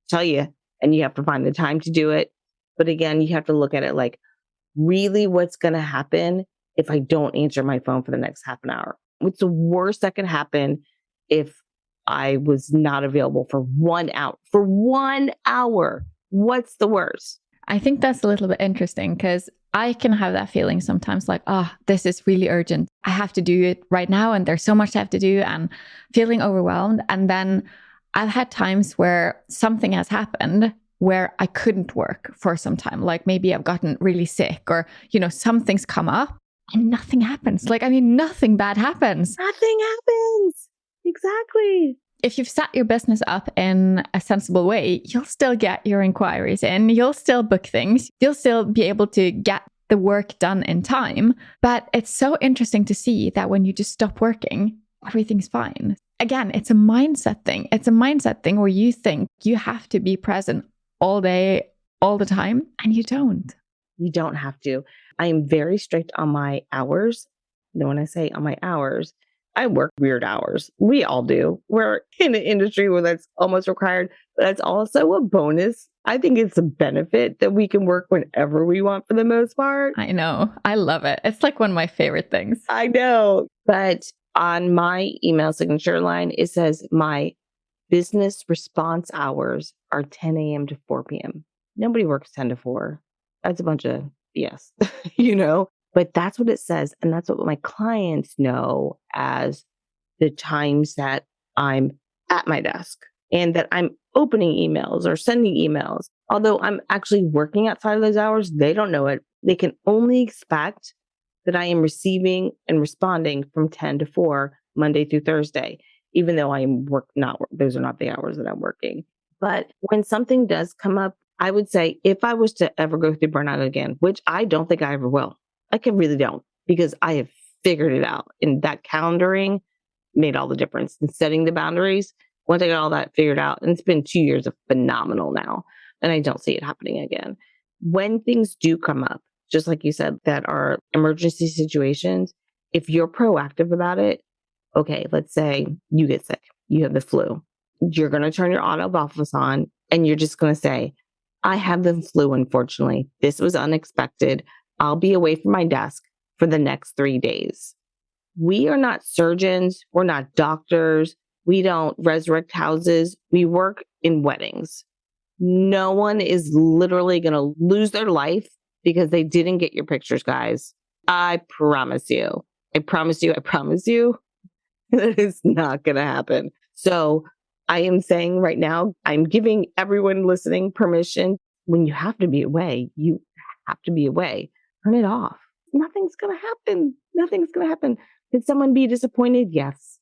tell you, and you have to find the time to do it. But again, you have to look at it like, really, what's going to happen if I don't answer my phone for the next half an hour? What's the worst that could happen if I was not available for 1 hour? For 1 hour, what's the worst? I think that's a little bit interesting, because I can have that feeling sometimes like, oh, this is really urgent. I have to do it right now. And there's so much I have to do, and feeling overwhelmed. And then I've had times where something has happened where I couldn't work for some time. Like maybe I've gotten really sick, or, something's come up and nothing happens. Like, I mean, nothing bad happens. Nothing happens. Exactly. If you've set your business up in a sensible way, you'll still get your inquiries in, you'll still book things, you'll still be able to get the work done in time. But it's so interesting to see that when you just stop working, everything's fine. again, it's a mindset thing. It's a mindset thing where you think you have to be present all day, all the time, and you don't. You don't have to. I am very strict on my hours. When I say on my hours, I work weird hours. We all do. We're in an industry where that's almost required, but that's also a bonus. I think it's a benefit that we can work whenever we want for the most part. I know. I love it. It's like one of my favorite things. I know. But on my email signature line, it says my business response hours are 10 a.m. to 4 p.m. Nobody works 10 to 4. That's a bunch of BS, but that's what it says. And that's what my clients know as the times that I'm at my desk and that I'm opening emails or sending emails. Although I'm actually working outside of those hours, they don't know it. They can only expect that I am receiving and responding from 10 to 4, Monday through Thursday, even though those are not the hours that I'm working. But when something does come up, I would say if I was to ever go through burnout again, which I don't think I ever will, really don't, because I have figured it out. And that calendaring made all the difference in setting the boundaries. Once I got all that figured out, and it's been 2 years of phenomenal now, and I don't see it happening again. When things do come up, just like you said, that are emergency situations, if you're proactive about it, okay, let's say you get sick, you have the flu, you're going to turn your out of office on, and you're just going to say, I have the flu, unfortunately. This was unexpected. I'll be away from my desk for the next 3 days. We are not surgeons. We're not doctors. We don't resurrect houses. We work in weddings. No one is literally going to lose their life because they didn't get your pictures, guys. I promise you. I promise you. I promise you. That is not going to happen. So I am saying right now, I'm giving everyone listening permission. When you have to be away, you have to be away. Turn it off. Nothing's going to happen. Nothing's going to happen. Could someone be disappointed? Yes,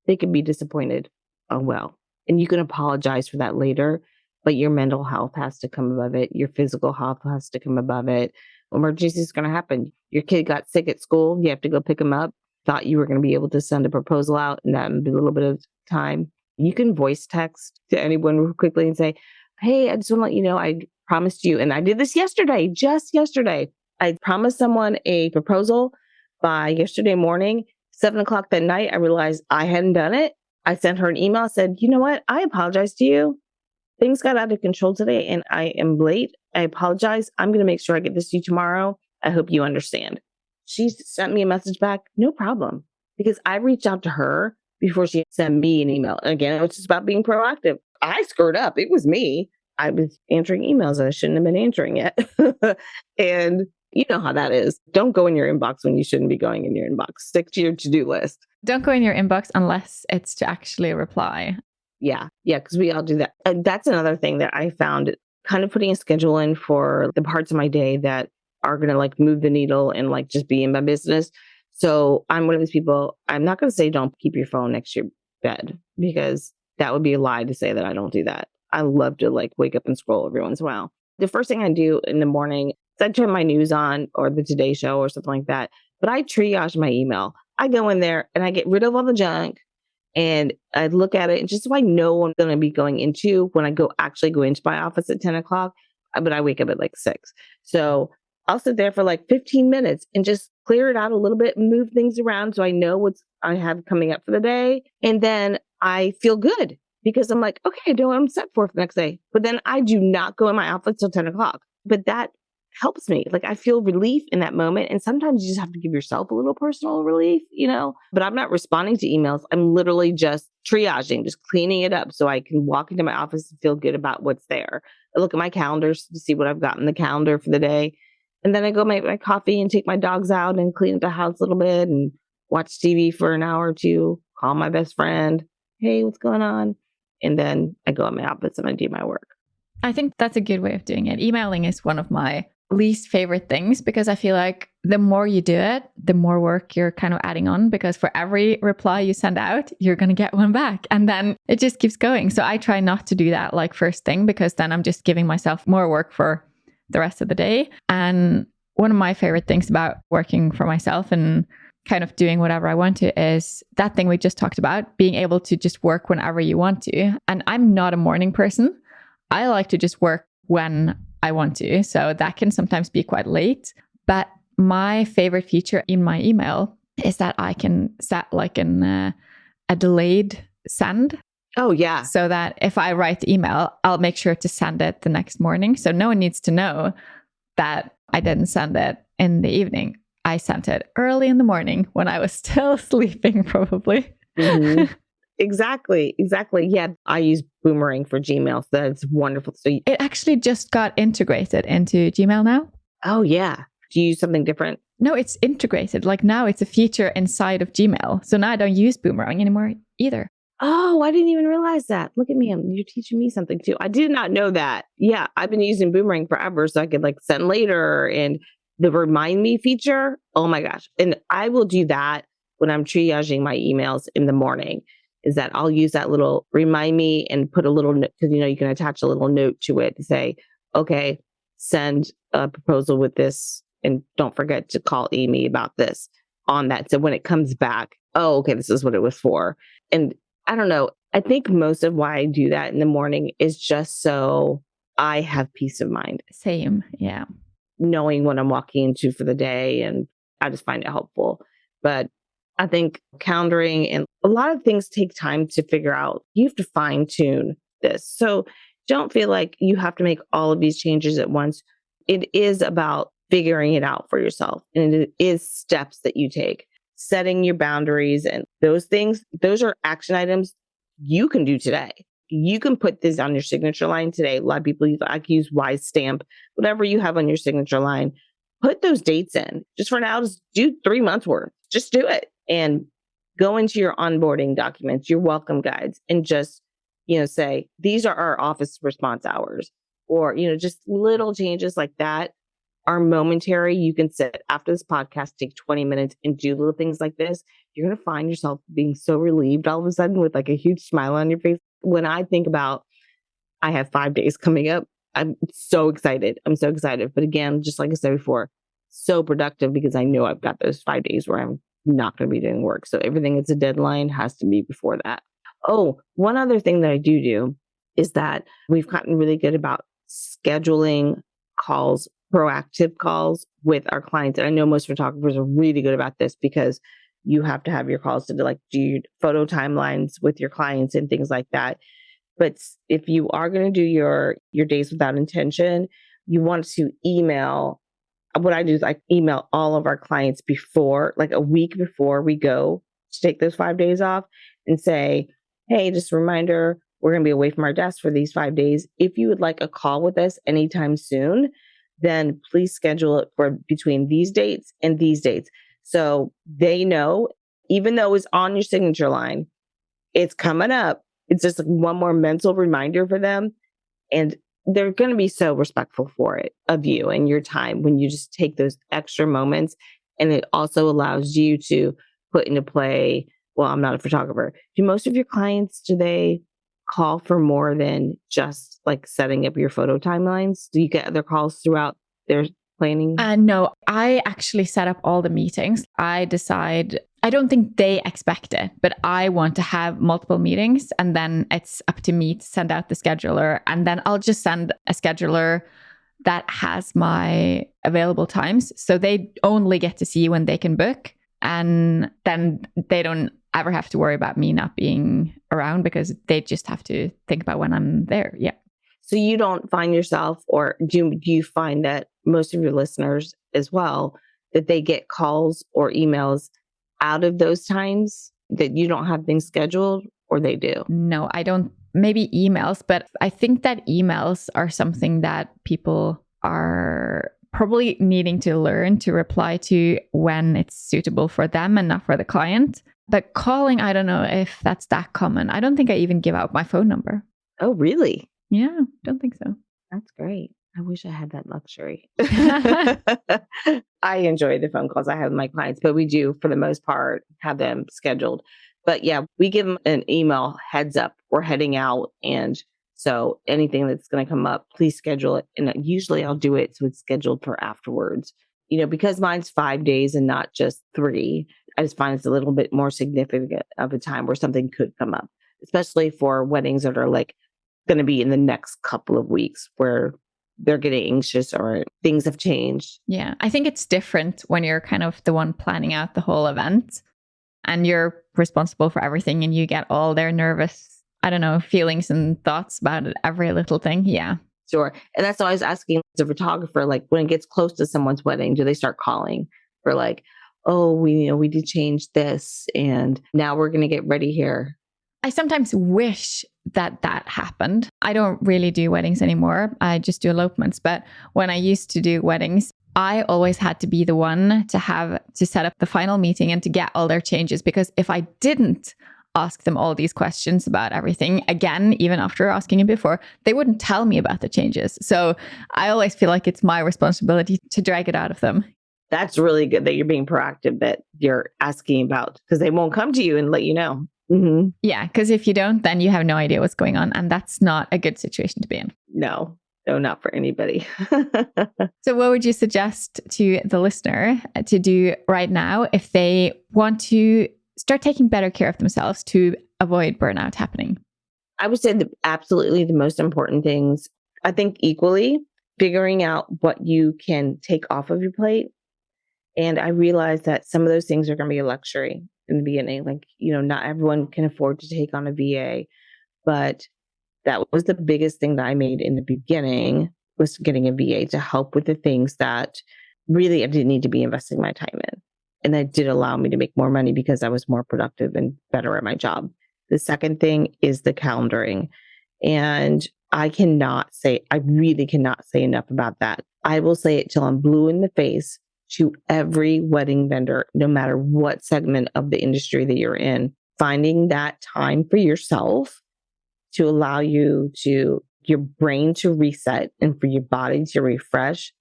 they could be disappointed. Oh, well. And you can apologize for that later, but your mental health has to come above it. Your physical health has to come above it. Emergency is going to happen. Your kid got sick at school. You have to go pick him up. Thought you were going to be able to send a proposal out in that a little bit of time. You can voice text to anyone quickly and say, hey, I just want to let you know, I promised you, and I did this yesterday, just yesterday. I promised someone a proposal by yesterday morning, 7:00 that night. I realized I hadn't done it. I sent her an email, said, you know what? I apologize to you. Things got out of control today and I am late. I apologize. I'm going to make sure I get this to you tomorrow. I hope you understand. She sent me a message back. No problem. Because I reached out to her before she sent me an email. And again, it was just about being proactive. I screwed up. It was me. I was answering emails that I shouldn't have been answering yet. And you know how that is. Don't go in your inbox when you shouldn't be going in your inbox. Stick to your to-do list. Don't go in your inbox unless it's to actually reply. Yeah, because we all do that. And that's another thing that I found, kind of putting a schedule in for the parts of my day that are going to move the needle and just be in my business. So I'm one of these people, I'm not going to say don't keep your phone next to your bed, because that would be a lie to say that I don't do that. I love to wake up and scroll every once in a while. The first thing I do in the morning is I turn my news on or the Today Show or something like that. But I triage my email. I go in there and I get rid of all the junk and I look at it, and just so I know what I'm going to be going into when I actually go into my office at 10 o'clock, but I wake up at 6. So I'll sit there for 15 minutes and just clear it out a little bit and move things around so I know what I have coming up for the day. And then I feel good because I'm okay, I know what I'm set for the next day. But then I do not go in my office till 10 o'clock. But that helps me. I feel relief in that moment. And sometimes you just have to give yourself a little personal relief, But I'm not responding to emails. I'm literally just triaging, just cleaning it up so I can walk into my office and feel good about what's there. I look at my calendars to see what I've got in the calendar for the day. And then I go make my coffee and take my dogs out and clean up the house a little bit and watch TV for an hour or two, call my best friend. Hey, what's going on? And then I go in my office and I do my work. I think that's a good way of doing it. Emailing is one of my least favorite things because I feel like the more you do it, the more work you're kind of adding on, because for every reply you send out, you're going to get one back, and then it just keeps going. So I try not to do that first thing, because then I'm just giving myself more work for the rest of the day. And one of my favorite things about working for myself and kind of doing whatever I want to is that thing we just talked about, being able to just work whenever you want to. And I'm not a morning person. I like to just work when I want to. So that can sometimes be quite late. But my favorite feature in my email is that I can set like a delayed send. Oh, yeah. So that if I write the email, I'll make sure to send it the next morning. So no one needs to know that I didn't send it in the evening. I sent it early in the morning when I was still sleeping, probably. Mm-hmm. Exactly. Yeah. I use Boomerang for Gmail. So that's wonderful. So it actually just got integrated into Gmail now. Oh, yeah. Do you use something different? No, it's integrated. Like now it's a feature inside of Gmail. So now I don't use Boomerang anymore either. Oh, I didn't even realize that. Look at me. You're teaching me something too. I did not know that. Yeah. I've been using Boomerang forever. So I could like send later, and the remind me feature. Oh my gosh. And I will do that when I'm triaging my emails in the morning, is that I'll use that little remind me and put a little note, because you can attach a little note to it to say, okay, send a proposal with this, and don't forget to call Amy about this on that. So when it comes back, oh, okay, this is what it was for. And I don't know. I think most of why I do that in the morning is just so I have peace of mind. Same. Yeah. Knowing what I'm walking into for the day. And I just find it helpful. But I think calendaring and a lot of things take time to figure out. You have to fine tune this. So don't feel like you have to make all of these changes at once. It is about figuring it out for yourself. And it is steps that you take. Setting your boundaries and those things, those are action items you can do today. You can put this on your signature line today. A lot of people use Wise Stamp, whatever you have on your signature line. Put those dates in. Just for now, just do 3 months worth. Just do it and go into your onboarding documents, your welcome guides, and just, say, these are our office response hours, or, just little changes like that are momentary. You can sit after this podcast, take 20 minutes and do little things like this. You're going to find yourself being so relieved all of a sudden with like a huge smile on your face. When I think about, I have 5 days coming up, I'm so excited. But again, just like I said before, so productive because I know I've got those 5 days where I'm not going to be doing work. So everything that's a deadline has to be before that. Oh, one other thing that I do is that we've gotten really good about scheduling calls, proactive calls with our clients. And I know most photographers are really good about this because you have to have your calls to do your photo timelines with your clients and things like that. But if you are going to do your days without intention, you want to email. What I do is I email all of our clients before, like a week before we go to take those 5 days off, and say, hey, just a reminder, we're going to be away from our desk for these 5 days. If you would like a call with us anytime soon, then please schedule it for between these dates and these dates. So they know, even though it's on your signature line, it's coming up. It's just like one more mental reminder for them. And they're going to be so respectful for it, of you and your time, when you just take those extra moments. And it also allows you to put into play, well, I'm not a photographer. Do most of your clients, do they call for more than just like setting up your photo timelines? Do you get other calls throughout their planning? No, I actually set up all the meetings. I decide, I don't think they expect it, but I want to have multiple meetings, and then it's up to me to send out the scheduler. And then I'll just send a scheduler that has my available times. So they only get to see when they can book. And then they don't ever have to worry about me not being around, because they just have to think about when I'm there. Yeah. So you don't find yourself, or do you find that most of your listeners as well, that they get calls or emails out of those times that you don't have things scheduled, or they do? No, I don't. Maybe emails, but I think that emails are something that people are probably needing to learn to reply to when it's suitable for them and not for the client. But calling, I don't know if that's that common. I don't think I even give out my phone number. Oh, really? Yeah, don't think so. That's great. I wish I had that luxury. I enjoy the phone calls I have with my clients, but we do, for the most part, have them scheduled. But yeah, we give them an email heads up. We're heading out. And so anything that's going to come up, please schedule it. And usually I'll do it so it's scheduled for afterwards. Because mine's 5 days and not just 3. I just find it's a little bit more significant of a time where something could come up, especially for weddings that are like going to be in the next couple of weeks where they're getting anxious or things have changed. Yeah. I think it's different when you're kind of the one planning out the whole event and you're responsible for everything and you get all their nervous, I don't know, feelings and thoughts about it, every little thing. Yeah. Sure. And that's why I was asking the photographer, like when it gets close to someone's wedding, do they start calling for like, oh, we did change this and now we're going to get ready here? I sometimes wish that happened. I don't really do weddings anymore. I just do elopements. But when I used to do weddings, I always had to be the one to set up the final meeting and to get all their changes. Because if I didn't ask them all these questions about everything, again, even after asking it before, they wouldn't tell me about the changes. So I always feel like it's my responsibility to drag it out of them. That's really good that you're being proactive, that you're asking about, because they won't come to you and let you know. Mm-hmm. Yeah, because if you don't, then you have no idea what's going on. And that's not a good situation to be in. No, not for anybody. So what would you suggest to the listener to do right now if they want to start taking better care of themselves to avoid burnout happening? I would say that absolutely the most important things, I think equally, figuring out what you can take off of your plate. And I realized that some of those things are going to be a luxury in the beginning. Like, not everyone can afford to take on a VA, but that was the biggest thing that I made in the beginning, was getting a VA to help with the things that really I didn't need to be investing my time in. And that did allow me to make more money because I was more productive and better at my job. The second thing is the calendaring. And I really cannot say enough about that. I will say it till I'm blue in the face to every wedding vendor, no matter what segment of the industry that you're in, finding that time for yourself to allow your brain to reset and for your body to refresh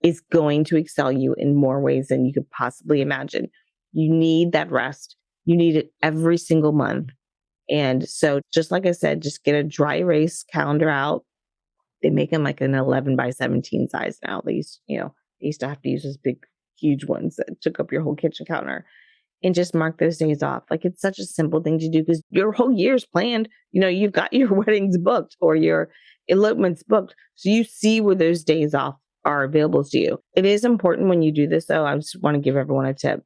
is going to excel you in more ways than you could possibly imagine. You need that rest. You need it every single month. And so just like I said, just get a dry erase calendar out. They make them like an 11 by 17 size now. They used to have to use those big, huge ones that took up your whole kitchen counter, and just mark those days off. Like, it's such a simple thing to do because your whole year's planned. You've got your weddings booked or your elopements booked. So you see where those days off are available to you. It is important when you do this, though. I just want to give everyone a tip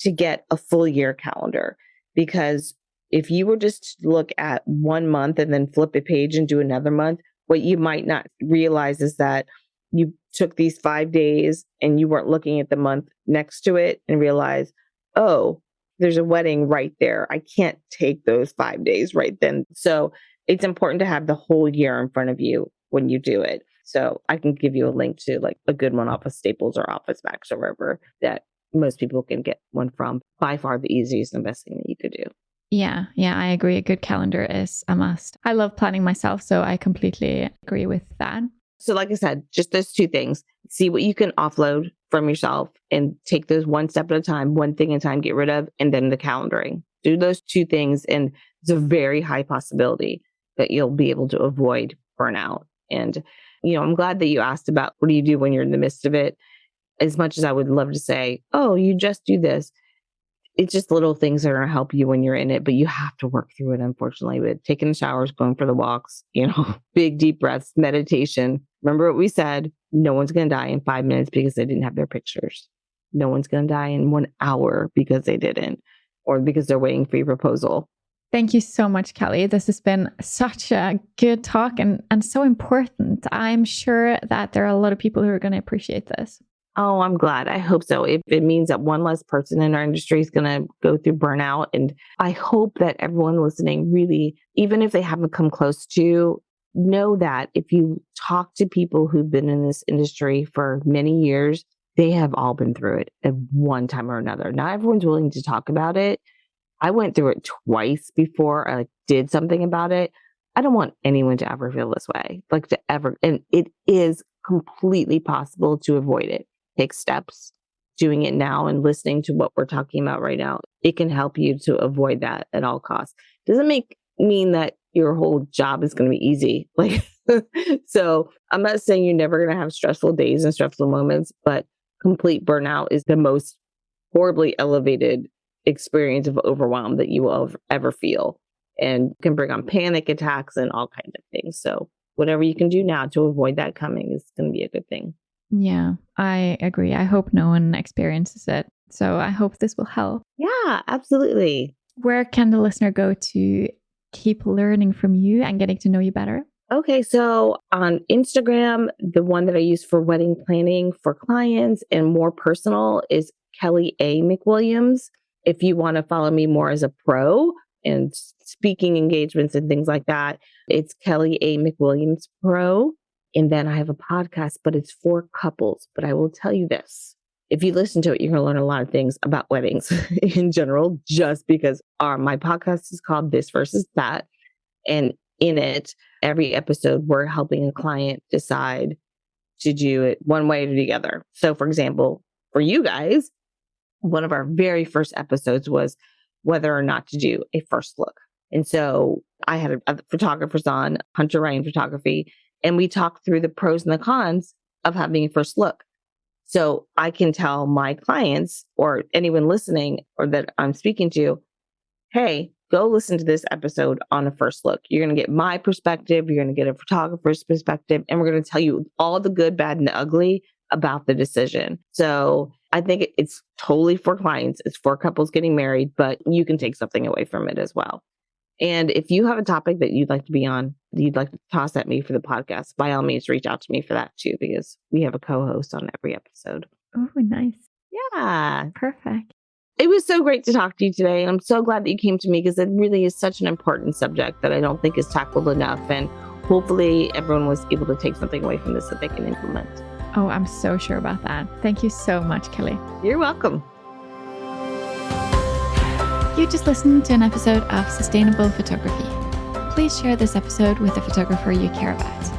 to get a full year calendar, because if you were just to look at 1 month and then flip a page and do another month, what you might not realize is that you took these 5 days and you weren't looking at the month next to it and realize, oh, there's a wedding right there. I can't take those 5 days right then. So it's important to have the whole year in front of you when you do it. So I can give you a link to like a good one off of Staples or Office Max or wherever that most people can get one from. By far the easiest and best thing that you could do. Yeah, I agree. A good calendar is a must. I love planning myself, so I completely agree with that. So like I said, just those two things. See what you can offload from yourself and take those one step at a time, one thing at a time, get rid of, and then the calendaring. Do those two things, and it's a very high possibility that you'll be able to avoid burnout. And, I'm glad that you asked about what do you do when you're in the midst of it. As much as I would love to say, oh, you just do this, it's just little things that are going to help you when you're in it, but you have to work through it, unfortunately, with taking the showers, going for the walks, big, deep breaths, meditation. Remember what we said, no one's going to die in 5 minutes because they didn't have their pictures. No one's going to die in 1 hour because they didn't, or because they're waiting for your proposal. Thank you so much, Kelly. This has been such a good talk and so important. I'm sure that there are a lot of people who are going to appreciate this. Oh, I'm glad. I hope so. If it means that one less person in our industry is going to go through burnout. And I hope that everyone listening really, even if they haven't come close to, know that if you talk to people who've been in this industry for many years, they have all been through it at one time or another. Not everyone's willing to talk about it. I went through it twice before I did something about it. I don't want anyone to ever feel this way, and it is completely possible to avoid it. Take steps, doing it now and listening to what we're talking about right now. It can help you to avoid that at all costs. Doesn't mean that your whole job is going to be easy. So I'm not saying you're never going to have stressful days and stressful moments, but complete burnout is the most horribly elevated experience of overwhelm that you will ever feel, and can bring on panic attacks and all kinds of things. So whatever you can do now to avoid that coming is going to be a good thing. Yeah, I agree. I hope no one experiences it. So I hope this will help. Yeah, absolutely. Where can the listener go to keep learning from you and getting to know you better? Okay, so on Instagram, the one that I use for wedding planning for clients and more personal is Kelly A. McWilliams. If you want to follow me more as a pro and speaking engagements and things like that, it's Kelly A. McWilliams Pro. And then I have a podcast, but it's for couples. But I will tell you this. If you listen to it, you're going to learn a lot of things about weddings in general, just because my podcast is called This versus That. And in it, every episode, we're helping a client decide to do it one way or the other. So, for example, for you guys, one of our very first episodes was whether or not to do a first look. And so I had a photographers on, Hunter Ryan Photography, and we talked through the pros and the cons of having a first look. So I can tell my clients or anyone listening or that I'm speaking to, hey, go listen to this episode on a first look. You're going to get my perspective. You're going to get a photographer's perspective. And we're going to tell you all the good, bad, and the ugly about the decision. So I think it's totally for clients. It's for couples getting married, but you can take something away from it as well. And if you have a topic that you'd like to be on, that you'd like to toss at me for the podcast, by all means, reach out to me for that too, because we have a co-host on every episode. Oh, nice. Yeah. Perfect. It was so great to talk to you today. And I'm so glad that you came to me, because it really is such an important subject that I don't think is tackled enough. And hopefully everyone was able to take something away from this that they can implement. Oh, I'm so sure about that. Thank you so much, Kelly. You're welcome. You just listened to an episode of Sustainable Photography. Please share this episode with a photographer you care about.